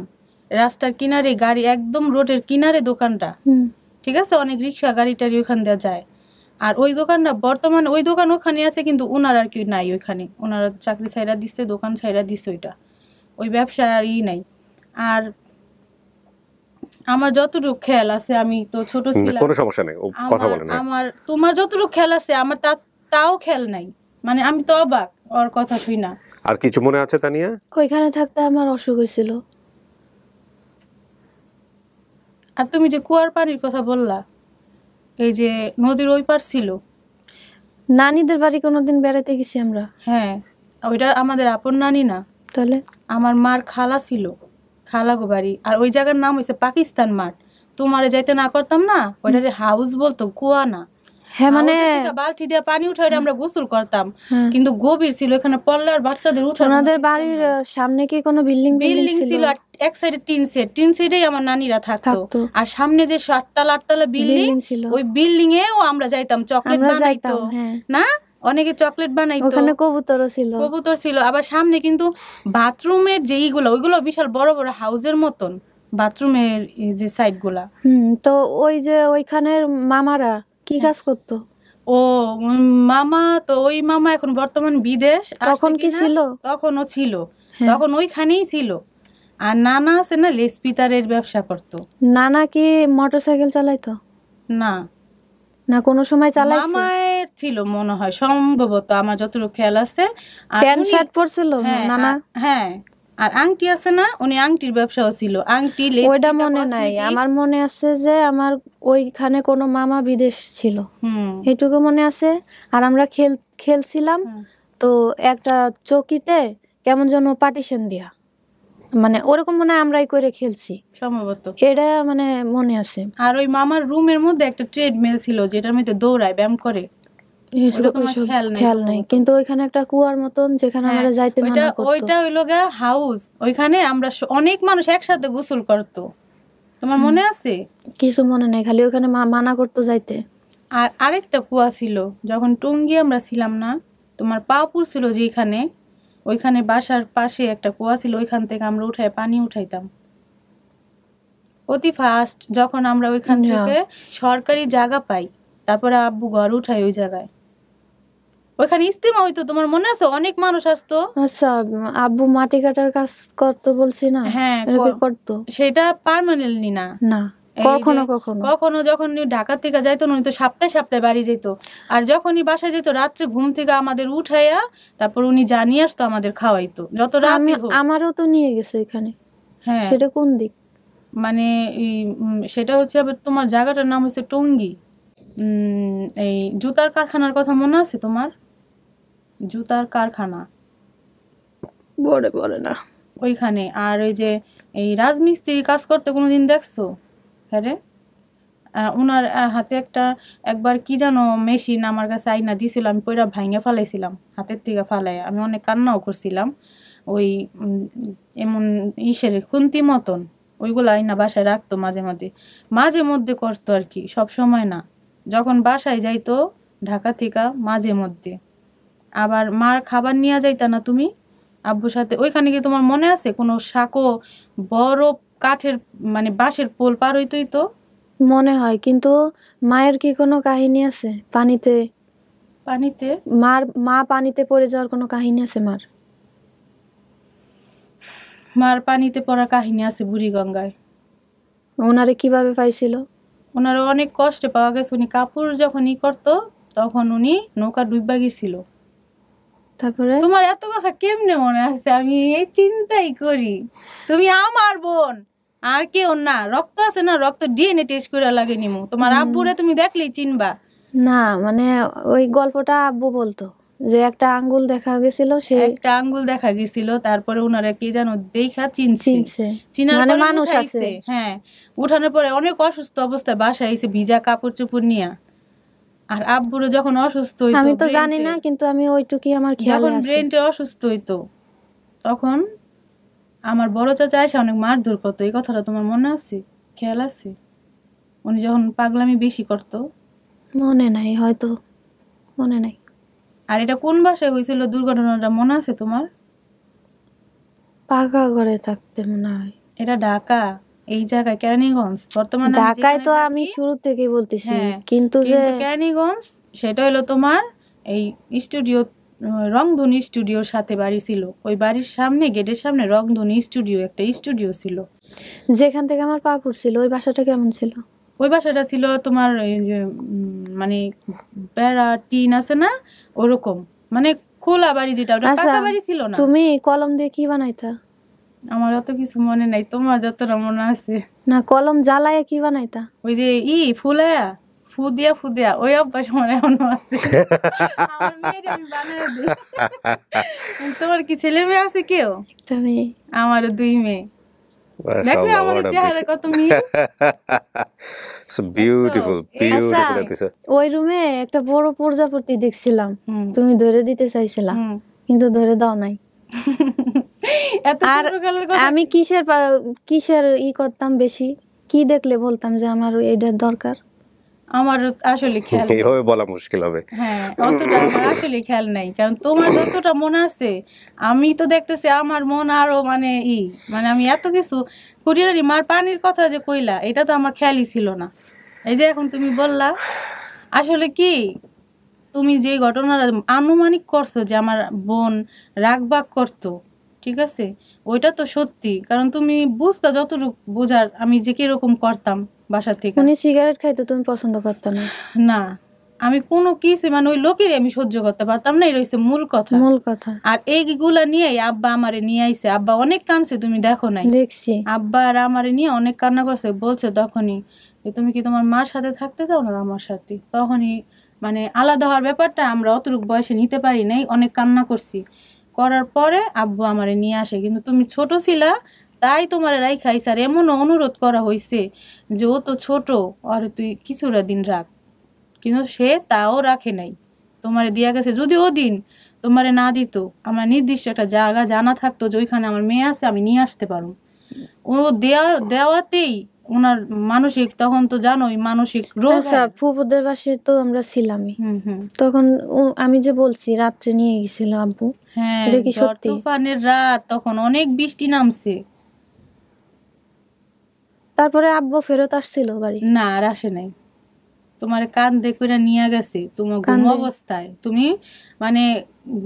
রাস্তার কিনারে গাড়ি, একদম রোডের কিনারে দোকানটা, হুম। ঠিক আছে? অনেক রিক্সা গাড়ি টাড়ি ওখান দিয়ে যায়। আর ওই দোকানটা বর্তমানে, ওই দোকান ওখানে আছে, কিন্তু ওনার আর কি নাই ওইখানে। ওনারা চাকরি ছাইরা দিচ্ছে, দোকান ছাইরা দিচ্ছে, ওইটা ওই ব্যবসা আর নাই। আর আমার যতটুকু খেয়াল আছে, আমি তো ছোট ছিলাম, কোনো সমস্যা নেই, কথা বলেন। আমার তোমার যতটুকু খেয়াল আছে, আমার তাও খেয়াল নাই। মানে আমি তো অবাক ওর কথা শুই না। আর কিছু মনে আছে তানিয়া? ওইখানে থাকতে আমার অসুখ হয়েছিল। আর তুমি যে কুয়ার পানির কথা বললা, এই যে নদীর ওই পার ছিল, নানিদের বাড়ি কোনোদিন বেড়াতে গেছি আমরা। হ্যাঁ, ওইটা আমাদের আপন নানি না, তাহলে আমার মার খালা ছিল, খালাগো বাড়ি। আর ওই জায়গার নাম হয়েছে পাকিস্তান মাঠ। তোমারে যাইতে না করতাম না, ওইটারে হাউস বলতো, কুয়া না। হ্যাঁ, মানে বালতি দিয়ে পানি উঠাই আমরা গোসল করতাম, হ্যাঁ। কিন্তু গভীর ছিল, এখানে পড়লে আর বাচ্চাদের উঠে। ওনাদের বাড়ির সামনে কি কোনো বিল্ডিং বিল্ডিং ছিল, আর এক সাইডে টিন সেটেই আমার নানিরা থাকতো। থাকতো। আর সামনে যে 7 তলা বিল্ডিং ছিল, ওই বিল্ডিং এও আমরা যাইতাম, চকলেট আমরা বানাইতো যাইতাম। হ্যাঁ, না, অনেকে চকলেট বানাইতো, ওখানে কবুতরও ছিল। কবুতর ছিল। আবার সামনে কিন্তু বাথরুমের যে এইগুলো, ওইগুলো বিশাল বড় বড় হাউসের মতন বাথরুমের যে সাইড গুলা। তো ওই যে ওইখানের মামারা কি কাজ করতো? ও মামা তো, ওই মামা এখন বর্তমান বিদেশ। তখন কি ছিল? তখনও ছিল, তখন ওইখানেই ছিল। আর নানা আছে না, লেসপিতারের ব্যবসা করতো। নানা কি মোটরসাইকেল চালাইতো? না, না কোনো সময় চালাইছে? মামায়ের ছিল মনে হয়, সম্ভবত, আমার যতটুকু খেয়াল আছে। আর প্যান্ট শার্ট পরছিল হ্যাঁ, নানা? হ্যাঁ। আর আংটি আছে না, উনি আংটির ব্যবসাও ছিল, আংটি, ওইটা মনে নাই। আমার মনে আছে যে আমার ওইখানে কোনো মামা বিদেশ ছিল, এইটুকু মনে আছে। আর আমরা খেলছিলাম, তো একটা চকিতে কেমন যেন পার্টিশন দিয়া, মানে ওরকম মনে হয় আমরাই করে খেলছি সম্ভবত, এটা মানে মনে আছে। আর ওই মামার রুমের মধ্যে একটা ট্রেডমিল ছিল, যেটার মধ্যে দৌড়ায়, ব্যায়াম করে। খেয়াল নাই, কিন্তু ওইখানে একটা কুয়ার মতন যেখানে আমরা যাইতে মানা করতো। ওইটা হইলো গা হাউস, ওইখানে আমরা অনেক মানুষ একসাথে গোসল করতো। তোমার মনে আছে? কিছু মনে নাই, খালি ওখানে মানা করতো যাইতে। আর আরেকটা কুয়া ছিল, যখন টঙ্গী আমরা ছিলাম না, তোমার পাপুর ছিল যেখানে, ওইখানে বাসার পাশে একটা কুয়া ছিল, ওইখান থেকে আমরা উঠাই পানি উঠাইতাম অতি ফাস্ট। যখন আমরা ওইখান থেকে সরকারি জায়গা পাই, তারপরে আব্বু ঘর উঠাই ওই জায়গায়, ওইখানে ইস্তেমা হইতো। তোমার মনে আছে? অনেক মানুষ আসতো। আচ্ছা, আব্বু মাটি কাটার কাজ করতো বলছি না? হ্যাঁ, করতো। সেটা পার্মানেন্টলি না, না, কখনো কখনো কখনো যখন ঢাকা থেকে যাইতো, উনি তো সপ্তাহে সপ্তাহে বাড়ি যেত। আর যখনই বাসায় যেত, রাত্রে ঘুম থেকে আমাদের উঠাইয়া তারপর উনি জানিয়ে আসতো, আমাদের খাওয়াইতো যত রাত। আমারও তো নিয়ে গেছে এখানে। হ্যাঁ, সেটা কোন দিক? মানে সেটা হচ্ছে আবার তোমার জায়গাটার নাম হচ্ছে টঙ্গী। এই জুতার কারখানার কথা মনে আছে তোমার? জুতার কারখানা বলে না ওইখানে। আর ওই যে এই রাজমিস্ত্রি কাজ করতে কোনোদিন দেখছো? হ্যাঁ রে, ওনার হাতে একবার কি যেন মেশিন আমার কাছে আইনা দিয়েছিল, আমি পয়রা ভাঙে ফালাইছিলাম, হাতের থেকে ফালাই। আমি অনেক কান্নাও করছিলাম। ওই এমন ইসের খুন্তি মতন, ওইগুলো আইনা বাসায় রাখতো, মাঝে মধ্যে করতো আর কি, সব সময় না। যখন বাসায় যাইতো ঢাকা থেকে, মাঝে মধ্যে। আবার মার খাবার নিয়ে যাইতা না তুমি? আব্বুর সাথে ওইখানে কি তোমার মনে আছে কোনো সাঁকো বড় কাঠের মানে বাঁশের পোল পার হইতোই তো? মনে হয়, কিন্তু মায়ের কি কোনো কাহিনী আছে পানিতে? পানিতে মা পানিতে পড়ে যাওয়ার কোনো কাহিনী আছে মার? মার পানিতে পড়ার কাহিনী আছে বুড়িগঙ্গায়। ওনারে কিভাবে পাইছিল? ওনারা অনেক কষ্টে পাওয়া গেছে। উনি কাপড় যখন করতো তখন উনি নৌকা ডুববা গেছিল। তারপরে তোমার এত কথা কেমনে মনে আছে? আমি এই চিন্তাই করি, তুমি আমার বোন আর কেউ না, রক্ত আছে না, রক্ত ডিএনএ টেস্ট করে লাগে নিমু। তোমার আব্বুরে তুমি দেখলেই চিনবা। না মানে ওই গল্পটা আব্বু বলতো যে একটা আঙ্গুল দেখা গেছিল, সে একটা আঙ্গুল দেখা গেছিল, তারপরে ওনারা কি জানো দেখা চিনছে। চিনার মানে পরে মানুষ উঠাইছে। আছে। হ্যাঁ, উঠানোর পরে অনেক অসুস্থ অবস্থায় বাসায় আইছে ভিজা কাপড় চোপড় নিয়া। আর আব্বুরে যখন অসুস্থ হইতো, আমি তো জানি না, কিন্তু আমি ওইটুকুই আমার খেয়ালে যখন আছে। ব্রেনটা অসুস্থ হইতো তখন আমার বড় চাচা এসে অনেক মারধর করতো। এই কথাটা তোমার মনে আছে, খেয়াল আছে? উনি যখন পাগলামি বেশি করতো। মনে নাই, হয়তো মনে নাই। আর এটা কোন বাসায় হয়েছিল দুর্ঘটনাটা মনে আছে তোমার? পাকা ঘরে থাকতে মনে হয়। এটা ঢাকা, এই জায়গায় কেরানীগঞ্জ। বর্তমানে ঢাকায় তো আমি শুরু থেকেই বলতেছি, হ্যাঁ, কিন্তু যে কেরানীগঞ্জ সেটা হলো তোমার এই স্টুডিও, রংধনী স্টুডিওর সাথে বাড়ি ছিল। ওই বাড়ির সামনে গেটের সামনে রংধনী স্টুডিও একটা স্টুডিও ছিল। যেখান থেকে আমার পা পড়ছিল ওই বাসাটা কেমন ছিল? ওই বাসাটা ছিল তোমার এই যে মানে বেড়া টিন আছে না ওরকম, মানে খোলা বাড়ি, যেটা ওটা পাকা বাড়ি ছিল না। তুমি কলম দিয়ে কি বানাইতা? আমার অত কিছু মনে নাই, তোমার যতটা মনে আছে। না, কলম জ্বালায় কি বানাইতা? ওই যে ফুলায়া ফুদিয়া ওই অভ্যাস আমার এখনো আছে। আমার মেয়ের আমি বানায় দিই। তোমার কি ছেলে মেয়ে আছে কেউ? একটা মেয়ে। আমারও 2 মেয়ে। দেখো আমাদের চেহারা কত মিল। So beautiful episode. ওই রুমে একটা বড় প্রজাপতি দেখছিলাম, তুমি ধরে দিতে চাইছিলা কিন্তু ধরে দাও নাই। আর আমি কিসের করতাম বেশি, কি দেখলে বলতাম যে আমার এইটার দরকার? আমার আসলে খেয়াল এইভাবে বলা মুশকিল হবে। হ্যাঁ, অতটা আমার আসলে খেয়াল নাই, কারণ তোমার যতটা মনে আছে আমি তো দেখতেছি আমার মন আরো মানে মানে আমি এত কিছু খুঁটিনাটি মার পানির কথা যে কইলা, এটা তো আমার খেয়ালই ছিল না। এই যে এখন তুমি বললা, আসলে কি তুমি যে ঘটনাটা আনুমানিক করছো যে আমার বোন রাগবাগ করতো, ঠিক আছে, ওইটা তো সত্যি, কারণ তুমি বুঝতা যতটুকু বোঝার আমি যে কিরকম করতাম বাসা থেকে। উনি সিগারেট খাইতো, তুমি পছন্দ করতে না? না, আমি কোনো কিছু মানে ওই লোকের আমি সহ্য করতে পারতাম না, এই রয়েছে মূল কথা। আর এইগুলা নিয়ে আব্বা আমারে নিয়ে আইছে। আব্বা অনেক কাঁদছে, তুমি দেখো নাই? দেখছি। আব্বা আর আমারে নিয়ে অনেক কান্না করছে, বলছে তখনই তুমি কি তোমার মার সাথে থাকতে চাও না আমার সাথে? তখনই মানে আলাদা হওয়ার ব্যাপারটা আমরা অতটুকু বয়সে নিতে পারি নাই, অনেক কান্না করছি। করার পরে আব্বু আমারে নিয়ে আসে, কিন্তু তুমি ছোট ছিলা তাই তোমার রাইখা আইছে। আর এমনও অনুরোধ করা হয়েছে যে ও তো ছোট, আর তুই কিছুটা দিন রাখ, কিন্তু সে তাও রাখে নাই, তোমারে দিয়া গেছে। যদি ও দিন তোমারে না দিত, আমার নির্দিষ্ট একটা জায়গা জানা থাকতো যে ওইখানে আমার মেয়ে আছে, আমি নিয়ে আসতে পারবো। ও দেওয়াতেই ওনার মানসিক, তখন তো জানোই মানসিক রোগ। ফুফুদের বাসায় তো আমরা ছিলামই তখন। আমি যে বলছি রাত্রে নিয়ে গেছিল আব্বু। হ্যাঁ, তুফানের রাত, তখন অনেক বৃষ্টি নামছে। তারপরে আব্বু ফেরত আসছিল বাড়ি? না, আর আসে নাই। তোমার কান্দে করে নিয়ে গেছে তোমার ঘুম অবস্থায়, তুমি মানে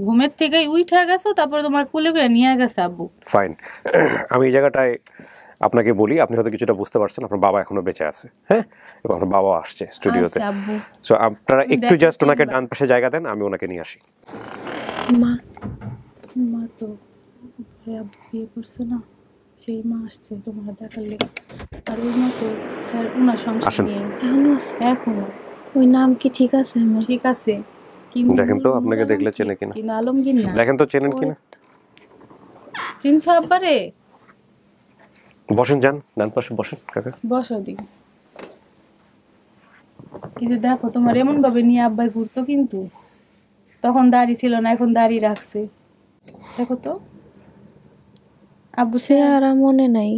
ঘুমের থেকেই উঠে গেছো, তারপরে তোমার কুলে করে নিয়ে গেছে আব্বু। ফাইন, আমি এই জায়গাটায় আপনাকে বলি, আপনি হয়তো কিছুটা বুঝতে পারছেন, আপনার বাবা এখনো বেঁচে আছে। হ্যাঁ, এবং আপনার বাবা আসছে স্টুডিওতে। সো আপনারা একটু জাস্ট ওনাকে ডান পাশে জায়গা দেন, আমি ওনাকে নিয়ে আসি। মা তো বিয়ে করছে না, সেই মা আসছে তোমার দেখার লেগে। আর ওই মা তো ওনার সংসার নিয়ে এখনো। ওই নাম কি ঠিক আছে? ঠিক আছে, দেখেন তো আপনাকে দেখলে চেনে কিনা। কিন্তু আলমগীর না, দেখেন তো চেনেন কিনা। চিনছো আব্বারে? বসেন, যান ডান পাশে বসেন কাকা। বসো দি। কিন্তু দেখো তোমার এমন ভাবে নিয়ে আব্বাই ঘুরতো, কিন্তু তখন দাড়ি ছিল না, এখন দাড়ি রাখছে। দেখো তো আব্বু চেহারা মনে নাই।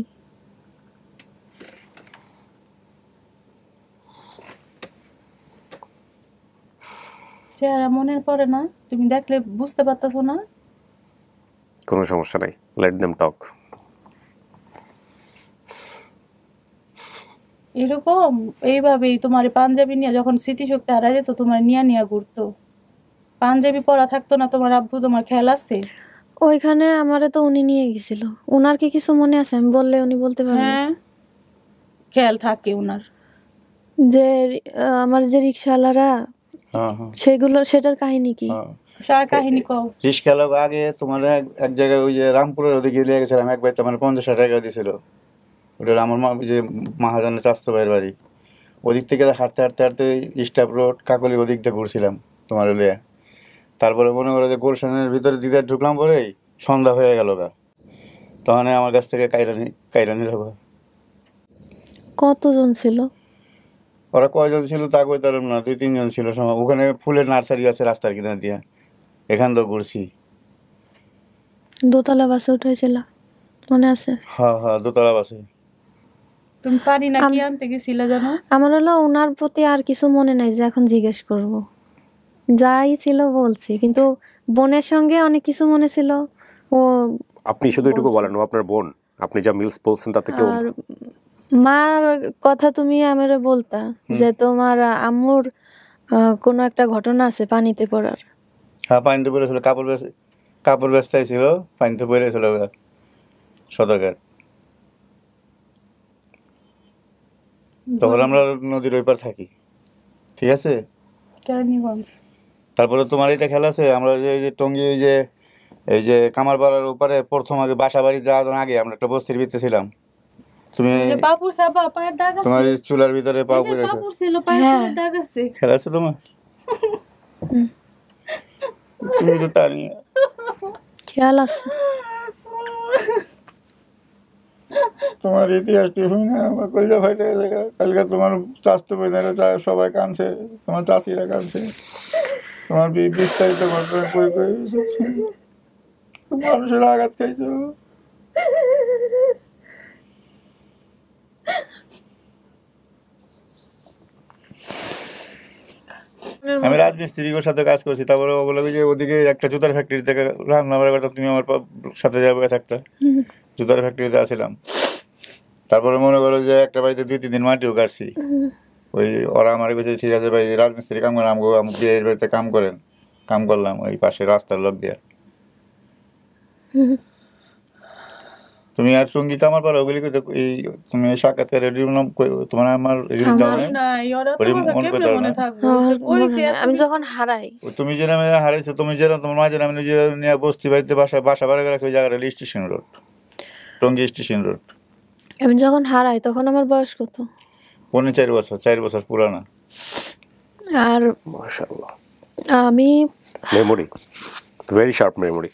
চেহারা মনে পড়ে না? তুমি দেখলে বুঝতে পারতেছো না? কোনো সমস্যা নাই, লেট দেম টক। এরকম এইভাবেই তোমার পাঞ্জাবি নিয়ে যখন স্মৃতিশক্তি হারা যেত তোমার নিয়া ঘুরতো, পাঞ্জাবি পরা থাকতো না তোমার আব্বু, তোমার খেয়াল আছে? ওইখানে আমারে তো উনি নিয়ে গেছিল, ওনার কি কিছু মনে আছে? আমি বললে উনি বলতে পারবেন। হ্যাঁ খেয়াল থাকে ওনার। যে আমার যে রিক্সাওয়ালারা সেগুলো, সেটার কাহিনী কি? সারা কাহিনী কও। রিক্সাওয়ালা আগে তোমার এক জায়গায় ওই যে রামপুরের ওদিকে নিয়ে গেছিলাম, একবার তোমার 50 টাকা দিয়েছিল। ওটা আমার যে মহাজনের চাস্তো ভাইয়ের বাড়ি, ওদিক থেকে হাঁটতে হাঁটতে হাঁটতে স্টাফ রোড কাকলি ওদিক দিয়ে ঘুরছিলাম তোমার লিয়ে। তারপরে মনে করো যে গুলশানের ভিতরে দিকে ঢুকলাম, পরেই সন্ধ্যা হয়ে গেল গা, তখন আমার কাছ থেকে কাইরানি হবে। কতজন ছিল ওরা? কয়জন ছিল তা কই তার না, 2-3 জন ছিল। সময় ওখানে ফুলের নার্সারি আছে রাস্তার কিনার দিয়ে, এখান তো ঘুরছি। দোতলা বাসে উঠেছিল মনে আছে? হ্যাঁ হ্যাঁ, দোতলা বাসে। তুমি পারি না কি আনতে গেছিলে জানো? আমার হলো ওনার প্রতি আর কিছু মনে নাই যে এখন জিজ্ঞেস করব, যাই ছিল বলছি, কিন্তু বোনের সঙ্গে অনেক কিছু মনে ছিল। ও আপনি শুধু এটুকু বলেন, ও আপনার বোন, আপনি যা মিলস বলছেন তাতে কেউ? আর মার কথা তুমি আমারে বলতা যে তোমার আম্মুর কোনো একটা ঘটনা আছে পানিতে পড়ার। হ্যাঁ, পানিতে পড়েছিল, কাপড় ব্যস্তায় ছিল, পানিতে পড়েছিল সদরঘাট। তখন আমরা নদীর ওই পার থাকি, ঠিক আছে? তারপরে তোমার এটা খেলা আছে, আমরা যে টঙ্গী এই যে কামারপাড়ার ওপারে প্রথম আগে বাসা বাড়ি যাওয়ার আগে আমরা একটা বস্তির ভিতরে ছিলাম। তুমি তোমার চুলার ভিতরে পাও পড়েছে, খেলা আছে তোমার? তুমি তো তা নিয়ে খেয়াল আছে? তোমার ইতিহাসটি হই না, আমার কলিজা ফাইটে গেছে। কালকে তোমার চাষতো বোনেরা সবাই কাঁদছে, তোমার চাষিরা কাঁদছে, তোমার বিস্তারিত ঘটনা কই কই মানুষের আঘাত খাইছো। আমি রাজমিস্ত্রির সাথে কাজ করছি, তারপরে ওগুলো যে ওদিকে একটা জুতার ফ্যাক্টরি থেকে রান্না বান্না করতাম, তুমি আমার সাথে যাবে একটা জুতার ফ্যাক্টরিতে আসছিলাম। তারপরে মনে করো যে একটা বাড়িতে 2-3 দিন মাটিও কাটছি। ওই ওরা আমার কাছে ঠিক আছে ভাই রাজমিস্ত্রি কাম করেন, আমাকে বিয়ের বাড়িতে কাম করলাম ওই পাশে রাস্তার লোক দিয়ে। তুমি আর সঙ্গীত আমার পারো ওগুলি এই তুমি সাক্ষাৎকার তোমার আমার আমি যখন হারাই, তুমি যে নামে হারাইছো, তুমি যে তোমার মা যে নামে নিয়ে বস্তি বাড়িতে বাসা ভাড়া রাখো, ওই জায়গাটা station road, Tongi station road. আমি যখন হারাই তখন আমার বয়স কত? 4 বছর পুরানা। আর মাশাআল্লাহ, আমি মেমোরি, ভেরি শার্প মেমোরি।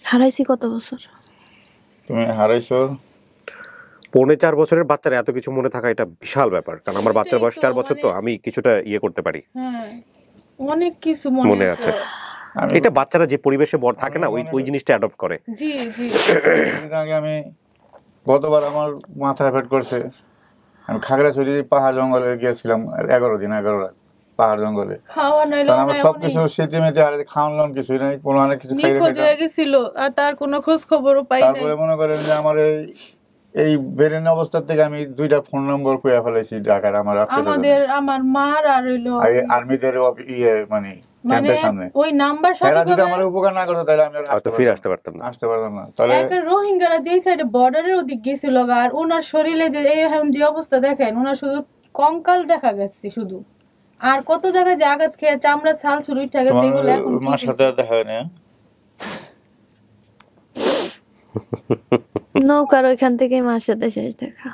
হারাইছি কত বছর? তুমি হারাইছো 4.5 বছরের বাচ্চার এত কিছু মনে থাকা এটা বিশাল ব্যাপার, কারণ আমার বাচ্চার বয়স 4 বছর, তো আমি কিছুটা ইয়ে করতে পারি। অনেক কিছু মনে আছে। এটা বাচ্চারা যে পরিবেশে বড় থাকে না, ওই জিনিসটা অ্যাডপ্ট করে। জি জি। আগে আমি গতবার আমার মাথা এফেক্ট করছে, আমি খাগড়াছড়ি পাহাড় জঙ্গলে গিয়েছিলাম 11 দিন 11 রাত পাহাড় জঙ্গলে। আমার সবকিছু স্মৃতি মেতে আর খাওয়ালাম কিছুই নাই, কোনো অনেক কিছু গেছিল আর তার কোনো খোঁজ খবরও পাই নাই। তারপরে মনে করেন যে আমার এই বেরেন অবস্থা থেকে আমি 2টা ফোন নম্বর পেয়ে ফেলেছি ঢাকার আমার আমার মার আর হইলো আর্মিদের মানে ক্যাম্পের সামনে। ওই নাম্বার এরা যদি আমার উপকার না করতো তাহলে আমি হয়তো ফিরে আসতে পারতাম না। তাহলে একটা রোহিঙ্গারা যেই সাইডে বর্ডারের ওদিক গেছিল আর ওনার শরীরে যে এখন যে অবস্থা দেখেন, ওনার শুধু কঙ্কাল দেখা গেছে শুধু, আর কত জায়গায় যে আঘাত খেয়ে চামড়া ছাল ছুরি উঠে গেছে, এগুলো এখন মার সাথে দেখা হয় না। নৌকার ওইখান থেকে মার সাথে শেষ দেখা।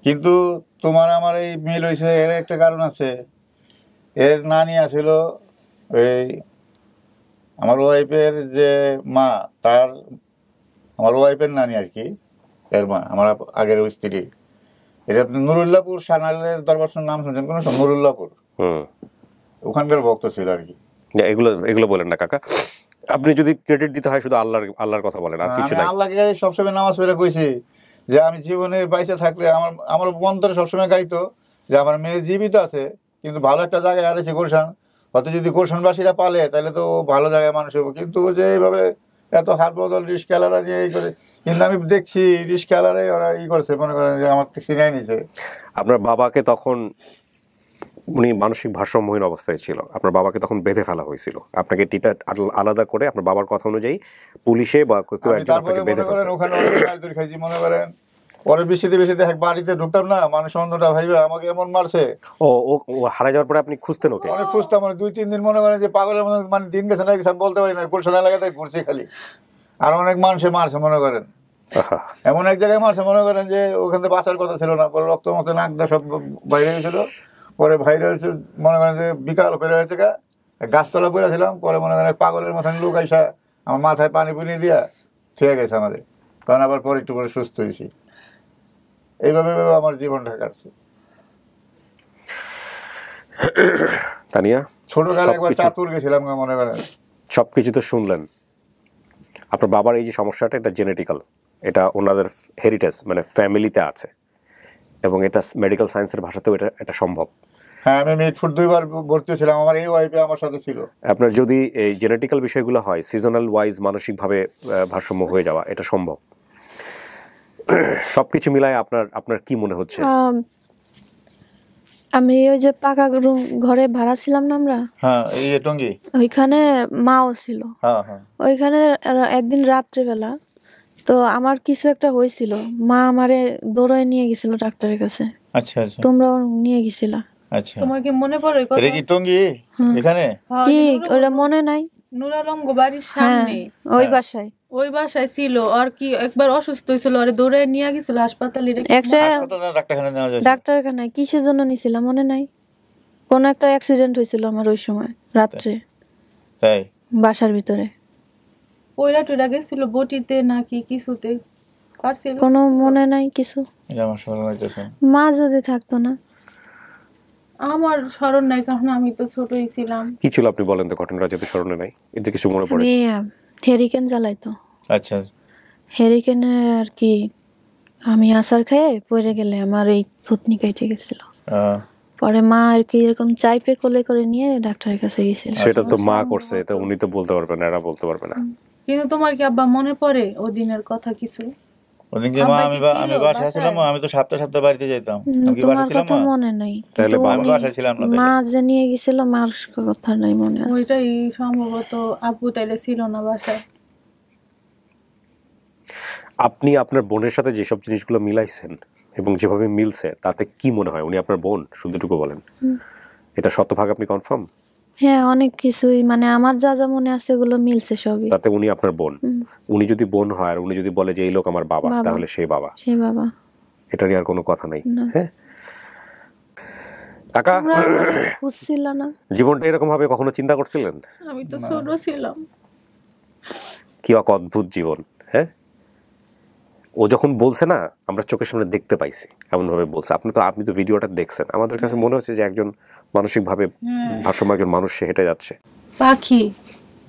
কিন্তু তোমার আমার এই মিল হয়েছে এর একটা কারণ আছে। এর নানি আছিল এই আমার ওয়াইফের যে মা, তার আমার ওয়াইফের নানি আর কি, এর মা আমার আগের স্ত্রী। এটা নুরুল্লাহপুর সানালের দরবার নাম শুনছেন কোন? নুরুল্লাহপুর, ওখানকার ভক্ত ছিল আর কি। এগুলো বলেন না কাকা, আপনি যদি ক্রেডিট দিতে হয় শুধু আল্লাহর কথা বলেন, আর কিছু না। আল্লাহকে সবসময় নামাজ পড়ে কইছি যে আমি জীবনে বাইসে থাকলে আমার অন্তরে সবসময় গাইতো যে আমার মেয়ে জীবিত আছে, কিন্তু ভালো একটা জায়গায় হারাইছে গুলশান, হয়তো যদি গোলশানবাসীরা পালে তাহলে তো ভালো জায়গায় মানুষ হবে, কিন্তু যে এইভাবে এত হাত বদল রিস্কাওয়ালারা নিয়ে এই করে, কিন্তু আমি দেখছি রিস্কাওয়ালারাই ওরা ই করছে, মনে করেন যে আমার চিনাই নিছে। আপনার বাবাকে তখন, উনি মানসিক ভারসাম্যহীন অবস্থায় ছিল, আপনার বাবাকে তখন বেঁধে ফেলা হয়েছিল, আপনাকে টিটা আলাদা করে আপনার বাবার কথা অনুযায়ী পুলিশে বা কেউ একজন আপনাকে বেঁধে ফেলছে। ওখানে খাইছি মনে করেন, পরে বৃষ্টিতে বাড়িতে ঢুকতাম না, মানুষ অন্ধটা ভাইবে আমাকে এমন মারছে। ও হারা যাওয়ার পরে আপনি খুঁজতেন ওকে? অনেক খুঁজতাম, মানে 2-3 দিন মনে করেন যে পাগলের মতো, মানে দিন গেছে না গেছে আমি বলতে পারি না, গুলশান এলাকাতে ঘুরছে খালি। আর অনেক মানুষে মারছে মনে করেন, এমন এক জায়গায় মারছে মনে করেন যে ওখান থেকে বাঁচার কথা ছিল না, পরে রক্ত মতো নাক দা সব বাইরে গেছিল। পরে বাইরে হয়েছে মনে করেন যে বিকাল করে হয়েছে গাছতলা পড়েছিলাম, পরে মনে করেন পাগলের মতন লোক আইসা আমার মাথায় পানি পুনি দিয়া ছেয়ে গেছে আমাদের, কারণ আবার পরে একটু করে সুস্থ হয়েছি। এইভাবে আমার জীবনটা কাটছে। তানিয়া, ছোটকালে একবার চাতুর গেছিলাম মনে করেন। সবকিছু তো শুনলেন, আপনার বাবার এই যে সমস্যাটা, এটা জেনেটিক্যাল, এটা ওনাদের হেরিটেজ, মানে ফ্যামিলিতে আছে, এবং এটা মেডিকেল সায়েন্সের ভাষাতেও এটা সম্ভব। হ্যাঁ, আমি মিডফুড 2 বার ভর্তি ছিলাম, আমার এই ওয়াইফে আমার সাথে ছিল। আপনার যদি এই জেনেটিক্যাল বিষয়গুলো হয়, সিজনাল ওয়াইজ মানসিকভাবে ভারসাম্য হয়ে যাওয়া, এটা সম্ভব। সবকিছু মিলায় আপনার কি মনে হচ্ছে? আমি ওই যে পাকা ঘরে ভাড়া ছিলাম না আমরা, হ্যাঁ এই টঙ্গী, ওইখানে মাও ছিল। ওইখানে একদিন রাত্রেবেলা তো আমার কিছু একটা হয়েছিল, মা আমারে দৌড়ায় নিয়ে গেছিল ডাক্তারের কাছে। আচ্ছা আচ্ছা, তোমরাও নিয়ে গেছিলা? আচ্ছা, তোমার কি মনে পড়ে কথা? এটা কি টঙ্গী এখানে? কি ওটা মনে নাই? নুর আলম বাড়ির সামনে ওই বাসায় ছিল। আর কি একবার অসুস্থ হয়েছিল, আরে দৌড়ায় নিয়ে গেছিল হাসপাতালে। ডাক্তারখানায় কিসের জন্য নিছিল মনে নাই? কোন একটা অ্যাক্সিডেন্ট হয়েছিল আমার ওই সময় রাত্রে, তাই বাসার ভিতরে। ওইরা টুরা গেছিল বটিতে নাকি কিছুতে কাটছিল, কোনো মনে নাই কিছু। এটা আমার স্মরণ হইতেছে। মা যদি থাকতো না। আমার স্মরণ নাই, কারণ আমি তো ছোটই ছিলাম। কি ছিল আপনি বলেন তো, ঘটনাটা যদি স্মরণে নাই, এতে কিছু মনে পড়ে? হেরিকেন জ্বালাইতো। আচ্ছা, হেরিকেনে আর কি আমি আচার খেয়ে পড়ে গেলে আমার এই থুতনি কেটে গেছিল। পরে মা আর কি এরকম চাইপে কোলে করে নিয়ে ডাক্তারের কাছে গেছিল। সেটা তো মা করছে, তো উনি তো বলতে পারবেন না, এরা বলতে পারবে না। কিন্তু তোমার কি আব্বা মনে পড়ে ওই দিনের কথা কিছু? ওদিনকে মা আমি বাসায় ছিলাম, আমি তো সপ্তাহে বাড়িতে যেতাম। আমি কি বাসায় ছিলাম? মনে নাই, তাহলে আমি বাসায় ছিলাম না। মা যে নিয়ে গেছিল মার কথা নাই মনে আছে। ওইটাই সম্ভবত আব্বু তাইলে ছিল না বাসায়। আপনি আপনার বোনের সাথে যেসব জিনিসগুলো মিলাইছেন এবং যেভাবে মিলছে, তাতে কি মনে হয় উনি আপনার বোন? শুধুটুকু বলেন, এটা শতভাগ আপনি কনফার্ম? হ্যাঁ, অনেক কিছুই মানে আমার যা যা মনে আছে এগুলো মিলছে সবই। তাতে উনি আপনার বোন। উনি যদি বোন হয় আর উনি যদি বলে যে এই লোক আমার বাবা, তাহলে সেই বাবা। এটারই আর কোনো কথা নাই। হ্যাঁ কাকা, বুঝছিল না জীবনটা এরকম ভাবে কখনো চিন্তা করছিলেন? আমি তো ছোট ছিলাম। কি অদ্ভুত জীবন। হ্যাঁ, ও যখন বলছে না, আমরা চোখের সামনে দেখতে পাইছি এমন ভাবে বলছে। আপনি তো ভিডিওটা দেখছেন, আমাদের কাছে মনে হচ্ছে যে একজন মানসিক ভাবে ভারসাম্য একজন মানুষ সে হেঁটে যাচ্ছে। পাখি,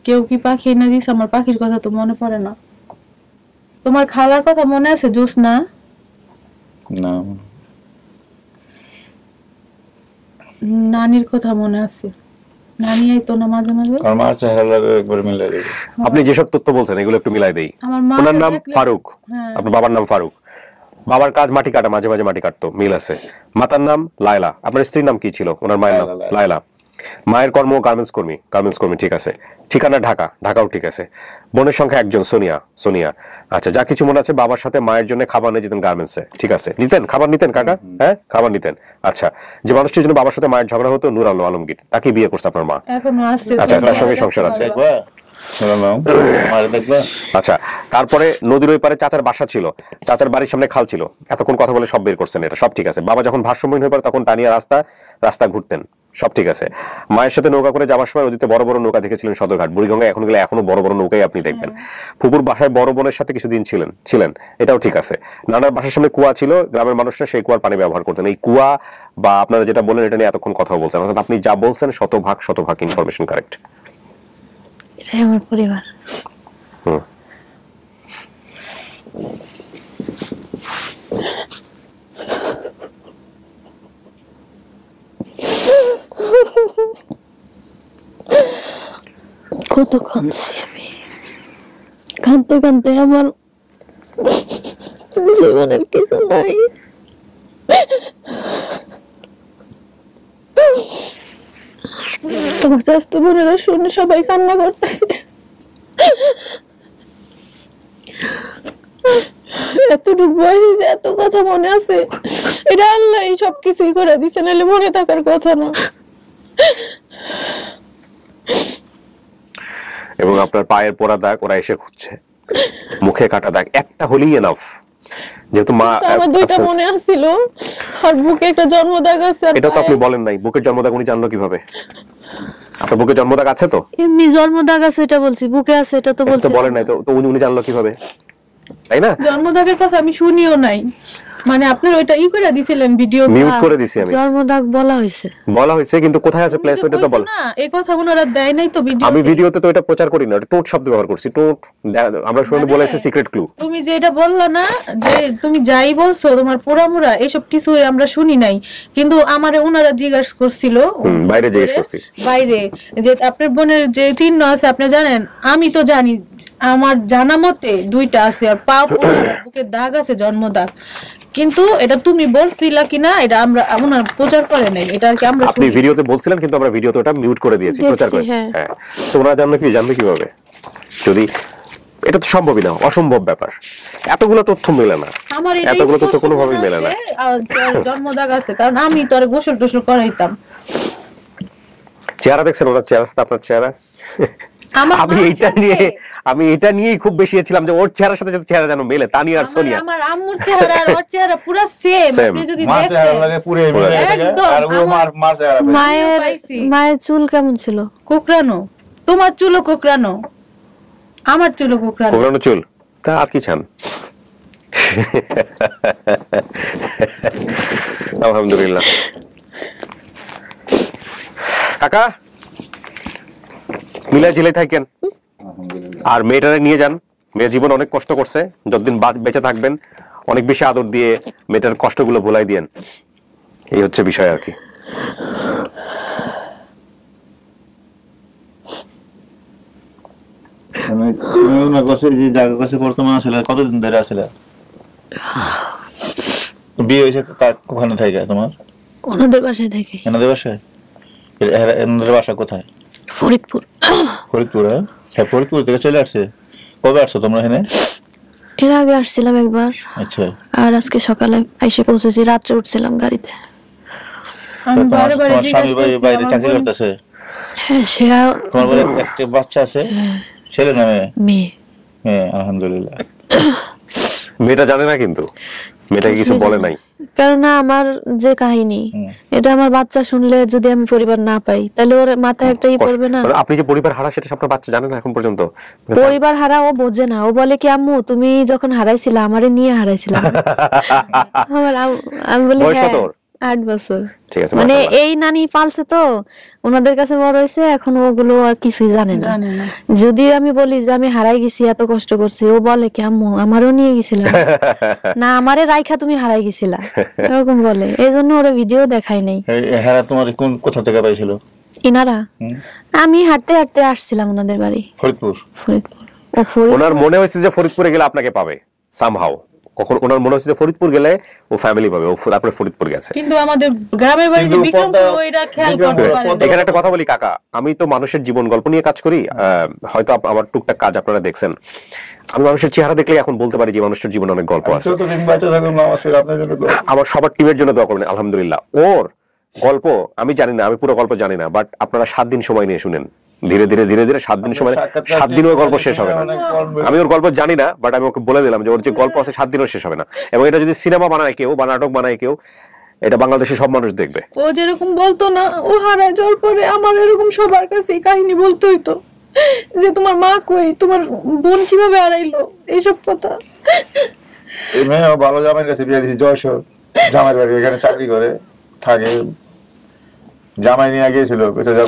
কেউ কি পাখি এনে দিয়েছে? আমার পাখির কথা তো মনে পড়ে না। তোমার খালার কথা মনে আছে জোসনা? না। নানির কথা মনে আছে? নানি আইতো না মাঝে মাঝে? আমার চেহারা লাগে একবার মিলাই দেই। আপনি যেসব তথ্য বলছেন এগুলো একটু মিলাই দেই। ওনার নাম ফারুক, আপনার বাবার নাম ফারুক। বাবার কাজ মাটি কাটা, মাঝে মাঝে মাটি কাটতো, মিল আছে। মাতার নাম লায়লা। আপনার স্ত্রীর নাম কি ছিল? ওনার মায়ের নাম লায়লা। মায়ের কর্ম গার্মেন্টস কর্মী, ঠিক আছে। ঠিকানা ঢাকাও ঠিক আছে। বোনের সংখ্যা একজন, সোনিয়া। আচ্ছা, যা কিছু মনে আছে, বাবার সাথে মায়ের জন্য খাবার নিয়ে যেতেন গার্মেন্টসে, ঠিক আছে। খাবার নিতেন কাকা? হ্যাঁ, খাবার নিতেন। আচ্ছা, যে মানুষটির জন্য বাবার সাথে মায়ের ঝগড়া হতো, নূর আলমগীর, তাকে বিয়ে করছে আপনার মা। আচ্ছা, তার সঙ্গে সংসার আছে। আচ্ছা, তারপরে নদীর ওই পারে চাচার বাসা ছিল, চাচার বাড়ির সামনে খাল ছিল। এতক্ষণ কথা বলে সব বের করছেন, এটা সব ঠিক আছে। বাবা যখন ভারসাম্যহীন হয়ে পড়ে তখন টানিয়া রাস্তা ঘুরতেন, সব ঠিক আছে। মায়ের সাথে নৌকা করে যাওয়ার সময় নদীতে বড় বড় নৌকা দেখেছিলেন সদরঘাট, বুড়িগঙ্গা এখন গেলে এখনো বড় বড় নৌকাই আপনি দেখবেন। ফুপুর বাসায় বড় বোনের সাথে কিছুদিন ছিলেন, এটাও ঠিক আছে। নানার বাসার সামনে কুয়া ছিল, গ্রামের মানুষরা সেই কুয়ার পানি ব্যবহার করতেন। এই কুয়া বা আপনারা যেটা বলেন এটা নিয়ে এতক্ষণ কথা বলছেন, অর্থাৎ আপনি যা বলছেন শতভাগ ইনফরমেশন কারেক্ট। এটাই আমার পরিবার। কাঁদছি আমি, কাঁদতে কাঁদতে আমার জীবনের কিছু নাই। তোমার চাচাতো বোনেরা শুনে সবাই কান্না করতেছে। এতটুকু বয়সে যে এত কথা মনে আছে, এটা আল্লাহ সবকিছুই করে দিছে, নাহলে মনে থাকার কথা না। এবং আপনার পায়ের পোড়া দাগ ওরা এসে খুঁজছে, মুখে কাটা দাগ একটা হলেই এনাফ, যেহেতু মা আমার দুইটা মনে আসছিল, আর বুকে একটা জন্মদাগ আছে। এটা তো আপনি বলেন নাই, বুকের জন্মদাগ উনি জানলো কিভাবে? আপনার বুকে জন্মদাগ আছে তো? এমনি জন্মদাগ আছে এটা বলছি, বুকে আছে এটা তো বলছি। বলেন নাই তো, উনি জানলো কিভাবে, তাই না? জন্মদাগের কথা আমি শুনিও নাই, মানে আপনার ওইটা করে দিছিলেন ভিডিও, মিউট করে দিছি আমি। জন্মদাগ বলা হয়েছে কিন্তু কোথায় আছে প্লেস ওইটা তো বল না, এই কথা ওনারা দেয় নাই তো ভিডিও। আমি ভিডিওতে তো এটা প্রচার করি না, টোট শব্দ ব্যবহার করছি, টোট আমরা শুনে বলেছে সিক্রেট ক্লু। তুমি যে এটা বললা না, যে তুমি যাই বলছো তোমার পোড়ামোড়া এসব কিছু আমরা শুনি নাই, কিন্তু আমারে ওনারা জিজ্ঞাসা করছিল বাইরে, জিজ্ঞেস করছি বাইরে, যে আপনার বোনের যে চিহ্ন আছে আপনি জানেন? আমি তো জানি, আমার জানা মতে দুইটা আছে, আর পা বুকের দাগ আছে, জন্মদাগ। কিন্তু এটা তুমি বলছিলা কিনা এটা আমরা ওনার প্রচার করে নাই, এটা আর কি আমরা আপনি ভিডিওতে বলছিলেন, কিন্তু আমরা ভিডিওতে ওটা মিউট করে দিয়েছি, প্রচার করে। হ্যাঁ, তো ওরা জানবে কিভাবে? যদি এটা তো সম্ভবই না, অসম্ভব ব্যাপার, এতগুলো তথ্য মেলে না, এতগুলো তথ্য কোনোভাবেই মেলে না। জন্মদাগ আছে, কারণ আমি তো আর গোসল টোসল করাইতাম। চেহারা দেখছেন ওনার চেহারা, আপনার চেহারা? আমি এটা নিয়েই খুব বেশি ছিলাম যে ওর চেহারার সাথে যাতে চেহারা যেন মেলে, তানিয়া আর সোনিয়া। আমার আম্মুর চেহারা আর ওর চেহারা পুরো সেম, আপনি যদি দেখেন আর ও মার চেহারা। মায়ের চুল কেমন ছিল? কোকড়ানো। তোমার চুলও কোকড়ানো, আমার চুলও কোকড়ানো চুল। তা আর কি চান? আলহামদুলিল্লাহ। কাকা মিলাই ঝিলাই থাকেন, আর মেয়েটারে নিয়ে যান। মেয়ের জীবন অনেক কষ্ট করছে, যতদিন বেঁচে থাকবেন অনেক বেশি আদর দিয়ে মেয়েটার কষ্টগুলো ভুলাই দিয়েন, এই হচ্ছে বিষয় আর কি। কতদিন ধরে আসলে বিয়ে হয়েছে? ওখানে থাকে তোমার? ওনাদের বাসায় থাকে। এনাদের বাসায়? এনাদের বাসা কোথায়? ফরিদপুর। ফরিদপুর? হ্যাঁ, ফরিদপুর থেকে চলে আসছে। কবে আসছো তোমরা এখানে? এর আগে আসছিলাম একবার। আচ্ছা। আর আজকে সকালে এসে পৌঁছেছি, রাত্রে উঠছিলাম গাড়িতে। তোমার স্বামী বাইরে চাকরি করতেছে? হ্যাঁ, সে। তোমার বলে একটা বাচ্চা আছে? ছেলে না মেয়ে? মেয়ে। হ্যাঁ, আলহামদুলিল্লাহ। মেয়েটা জানে না, কিন্তু মেয়েটাকে কিছু বলে নাই, কারণ আমার যে কাহিনী, এটা আমার বাচ্চা শুনলে যদি আমি পরিবার না পাই, তাহলে ওর মাথায় একটা পড়বে না। আপনি যে পরিবার হারা সেটা আপনার বাচ্চা জানে না এখন পর্যন্ত? পরিবার হারা ও বোঝে না, ও বলে কি আম্মু তুমি যখন হারাইছিলা আমারে নিয়ে হারাইছিলা। আমি বলি 8 বছর। মানে এই নানি পালছে তো, ওনাদের কাছে বড় হয়েছে, এখন ওগুলো আর কিছুই জানে না। যদি আমি বলি যে আমি হারাই গেছি, এত কষ্ট করছি, ও বলে কি আম্মু আমারও নিয়ে গেছিলাম না, আমারে রাইখা তুমি হারাই গেছিলা, এরকম বলে। এই জন্য ওরা ভিডিও দেখাই নাই। হ্যাঁ, তোমার কোথা থেকে পাইছিল ইনারা? আমি হাঁটতে হাঁটতে আসছিলাম ওনাদের বাড়ি, ফরিদপুর। ওনার মনে হয়েছে যে ফরিদপুরে গেলে আপনাকে পাবে সামহাউ, কখন ওনার মনে হচ্ছে যে ফরিদপুর গেলে ও ফ্যামিলি পাবে, ও তারপরে ফরিদপুর গেছে। কিন্তু আমাদের গ্রামের বাড়িতে বিক্রমপুর ওইটা খেয়াল করতে পারে। এখানে একটা কথা বলি কাকা, আমি তো মানুষের জীবন গল্প নিয়ে কাজ করি, হয়তো আমার টুকটাক কাজ আপনারা দেখছেন। আমি মানুষের চেহারা দেখলে এখন বলতে পারি যে মানুষের জীবনে অনেক গল্প আছে। আমার সবার টিমের জন্য দোয়া করবেন। আলহামদুলিল্লাহ, ওর গল্প আমি জানি না, আমি পুরো গল্প জানি না, বাট আপনারা 7 দিন সময় নিয়ে শুনেন, ধীরে ধীরে ধীরে ধীরে 7 দিন সময়, 7 দিন ওই গল্প শেষ হবে না। আমি ওর গল্প জানি না, বাট আমি ওকে বলে দিলাম যে ওর যে গল্প আছে 7 দিনও শেষ হবে না। এবং এটা যদি সিনেমা বানায় কেউ বা নাটক বানায় কেউ, এটা বাংলাদেশের সব মানুষ দেখবে। ও যেরকম বলতো না, ও হারায় যাওয়ার পরে আমার এরকম সবার কাছে এই কাহিনী বলতে হইতো যে তোমার মা কই, তোমার বোন কিভাবে হারাইলো, এইসব কথা। এই মেয়ে ভালো জামাইয়ের কাছে বিয়ে দিয়েছি, যশোর জামাইয়ের বাড়ি, এখানে চাকরি করে থাকে। জামাই নিয়ে গিয়েছিল,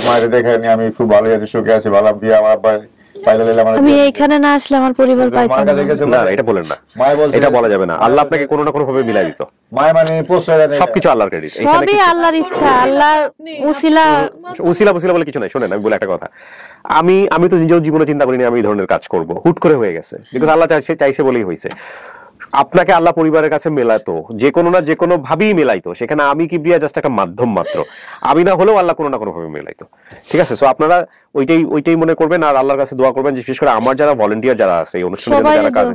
মায়ের দেখে আমি খুব ভালো আছি, সুখে আছি, ভালো বিয়ে। আমার আব্বা আমি এইখানে না আসলে আমার পরিবার পাইতো না। না এটা বলেন না, এটা বলা যাবে না। আল্লাহ আপনাকে কোনো না কোনো ভাবে মিলাই দিত। মায় মানে সবকিছু আল্লাহর ক্রেডিট। সবই আল্লাহর ইচ্ছা, আল্লাহর উসিলা বলে কিছু নাই। শোনেন আমি বলে একটা কথা, আমি তো নিজেও জীবনে চিন্তা করিনি আমি এই ধরনের কাজ করব, হুট করে হয়ে গেছে, বিকজ আল্লাহ চাইছে বলেই হয়েছে। আপনাকে আল্লাহ পরিবারের কাছে মেলাতো, যে কোনো না যে কোনো ভাবেই মেলাইতো, সেখানে আমি কিবরিয়া জাস্ট একটা মাধ্যম মাত্র। আমি না হলেও আল্লাহ কোনো না কোনো ভাবে মেলাইতো, ঠিক আছে? সো আপনারা ওইটাই মনে করবেন আর আল্লাহর কাছে দোয়া করবেন, বিশেষ করে আমার যারা ভলান্টিয়ার যারা আছে এই অনুষ্ঠানে যারা কাজ,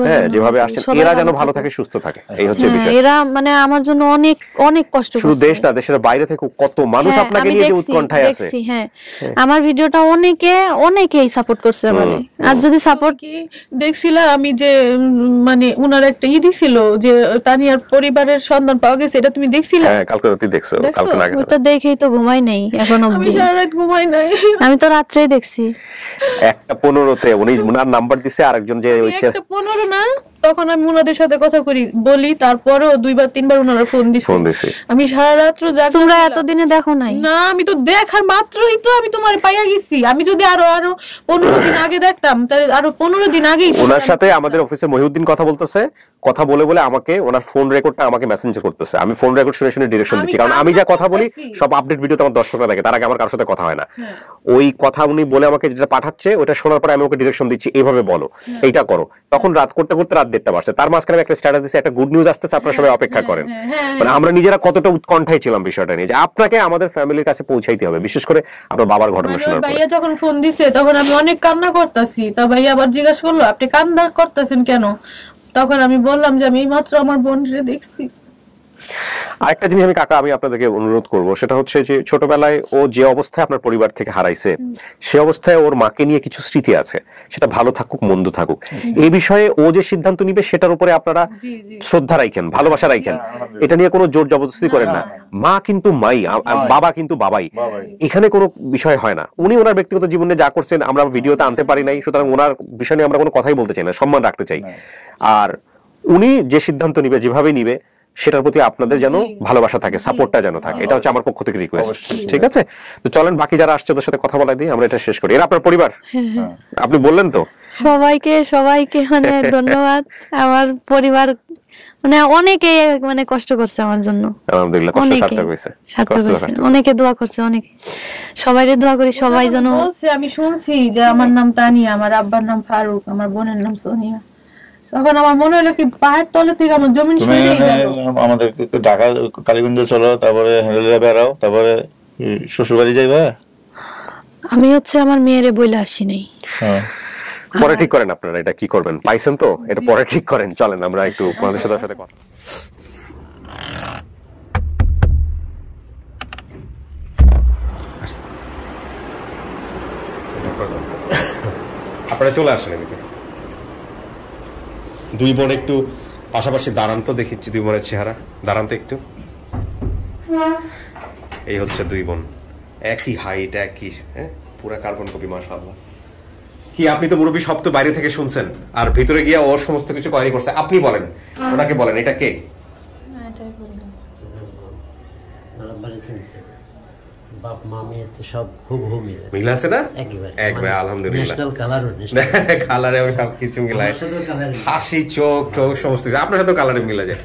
হ্যাঁ যেভাবে আসছেন এরা যেন ভালো থাকে, সুস্থ থাকে, এই হচ্ছে বিষয়। এরা মানে আমার জন্য অনেক অনেক কষ্ট করছে। শুধু দেশ না, দেশের বাইরে থেকে কত মানুষ আপনাকে নিয়ে যে উৎকণ্ঠায় আছে। হ্যাঁ আমার ভিডিওটা অনেকেই সাপোর্ট করছে আমারে। আর যদি সাপোর্ট কি দেখছিলা আমি যে মানে উনার একটা দিছিল যে তানিয়ার পরিবারের সন্ধান পাওয়া গেছে, এটা তুমি দেখছিলা? হ্যাঁ কালকে রাতে দেখছো, কালকে না ওটা দেখেই তো ঘুমাই নাই এখন অবধি। আমি সারা রাত ঘুমাই নাই, আমি তো রাত্রেই দেখছি। 1:15 উনি উনার নাম্বার দিছে, আরেকজন যে ওই 1:15 না, তখন আমি উনাদের সাথে কথা বলি, তারপরও 2-3 বার উনারা ফোন দিছে। আমি সারা রাত জাগা। তোমরা এতদিনে দেখো নাই? না আমি তো দেখার মাত্রই তো আমি তোমার পাইয়া গেছি। আমি যদি আরো 15 দিন আগে দেখতাম তাহলে আরো 15 দিন আগেই। ওনার সাথে আমাদের অফিসের মহিউদ্দিন কথা বলতেছে, কথা বলে আমাকে ওনার ফোন রেকর্ডটা আমাকে মেসেঞ্জার করতেছে। আমি ফোন রেকর্ড শুনে ডিরেকশন দিচ্ছি, কারণ আমি যা কথা বলি সব আপডেট ভিডিওতে আমার দর্শকরা দেখে, তার আগে আমার কারোর সাথে কথা হয় না। ওই কথা উনি বলে আমাকে যেটা পাঠাচ্ছে ওটা শোনার পরে আমি ওকে ডিরেকশন দিচ্ছি, এইভাবে বলো, এইটা করো। তখন রাত করতে করতে রাত 1:30 বাজছে। তার মাঝখানে একটা স্ট্যাটাস দিচ্ছে, একটা গুড নিউজ আসতেছে, আপনারা সবাই অপেক্ষা করেন। মানে আমরা নিজেরা কতটা উৎকণ্ঠায় ছিলাম বিষয়টা নিয়ে, যে আপনাকে আমাদের ফ্যামিলির কাছে পৌঁছাইতে হবে, বিশেষ করে আপনার বাবার ঘটনা শোনার পরে। ভাইয়া যখন ফোন দিছে তখন আমি অনেক কান্না করতেছি। তা ভাইয়া আবার জিজ্ঞাসা করলো আপনি কান্না করতেছেন কেন? তখন আমি বললাম যে আমি এইমাত্র আমার বোনকে দেখছি। আরেকটা জিনিস আমি আপনাদেরকে অনুরোধ করব, সেটা হচ্ছে যে ছোটবেলায় ও যে অবস্থায় আপনার পরিবার থেকে হারাইছে, সে অবস্থায় ওর মাকে নিয়ে কিছু স্মৃতি আছে, সেটা ভালো থাকুক মন্দ থাকুক, এই বিষয়ে ও যে সিদ্ধান্ত নিবে সেটার উপরে আপনারা শ্রদ্ধা রাখেন, ভালোবাসা রাখেন। এটা নিয়ে কোনো জোর জবরদস্তি করেন না। মা কিন্তু মাই, বাবা কিন্তু বাবাই, এখানে কোনো বিষয় হয় না। উনি ওনার ব্যক্তিগত জীবনে যা করছেন আমরা ভিডিওতে আনতে পারি নাই, সুতরাং ওনার বিষয় নিয়ে আমরা কোনো কথাই বলতে চাই না, সম্মান রাখতে চাই। আর উনি যে সিদ্ধান্ত নিবে, যেভাবে নিবে, সেটার প্রতি আপনাদের যেন ভালোবাসা থাকে, সাপোর্টটা যেন থাকে, এটা হচ্ছে আমার পক্ষ থেকে রিকোয়েস্ট, ঠিক আছে? তো চলেন বাকি যারা আসছে ওদের সাথে কথা বলাই দিই, আমরা এটা শেষ করি। এরা আপনার পরিবার, আপনি বললেন তো। সবাইকে মানে ধন্যবাদ। আমার পরিবার মানে অনেকে মানে কষ্ট করছে আমার জন্য, আলহামদুলিল্লাহ কষ্ট সার্থক হয়েছে, অনেকে দোয়া করছে, অনেকে সবাইরে দোয়া করি সবাই যেন। আমি শুনছি যে আমার নাম তানিয়া, আমার আব্বার নাম ফারুক, আমার বোনের নাম সোনিয়া। তখন আমার মনে হলো কি পাহাড় তলে থেকে আমার জমিন সরে গেল। আমাদের ঢাকা কালীগঞ্জে চলো, তারপরে হেঁড়ে বেড়াও, তারপরে শ্বশুর বাড়ি যাইবা। আমি হচ্ছে আমার মেয়েরে বইলে আসি নাই। পরে ঠিক করেন আপনারা এটা কি করবেন, পাইছেন তো, এটা পরে ঠিক করেন। চলেন আমরা একটু আপনাদের সাথে কথা। আপনারা চলে আসেন এদিকে। দুই বোন একটু পাশাপাশি দাঁড়ান তো, দেখিচ্ছি দুই বোনের চেহারা, দাঁড়ান তো একটু। এই হচ্ছে দুই বোন, একই হাইট, একই পুরা কার্বন কপি, মাশাআল্লাহ। কি আপনি তো মুরব্বী, সব তো বাইরে থেকে শুনছেন, আর ভিতরে গিয়ে ওর সমস্ত কিছু তৈরি করছে। আপনি বলেন, ওনাকে বলেন এটা কে? বাপ মা মেয়েতে সব হুবহু মিল আছে না? একবার আলহামদুলিল্লাহ, কালারে আমি সব কিছু মিলাই, হাসি, চোখ সমস্ত আপনার সাথে কালারে মিলে যায়।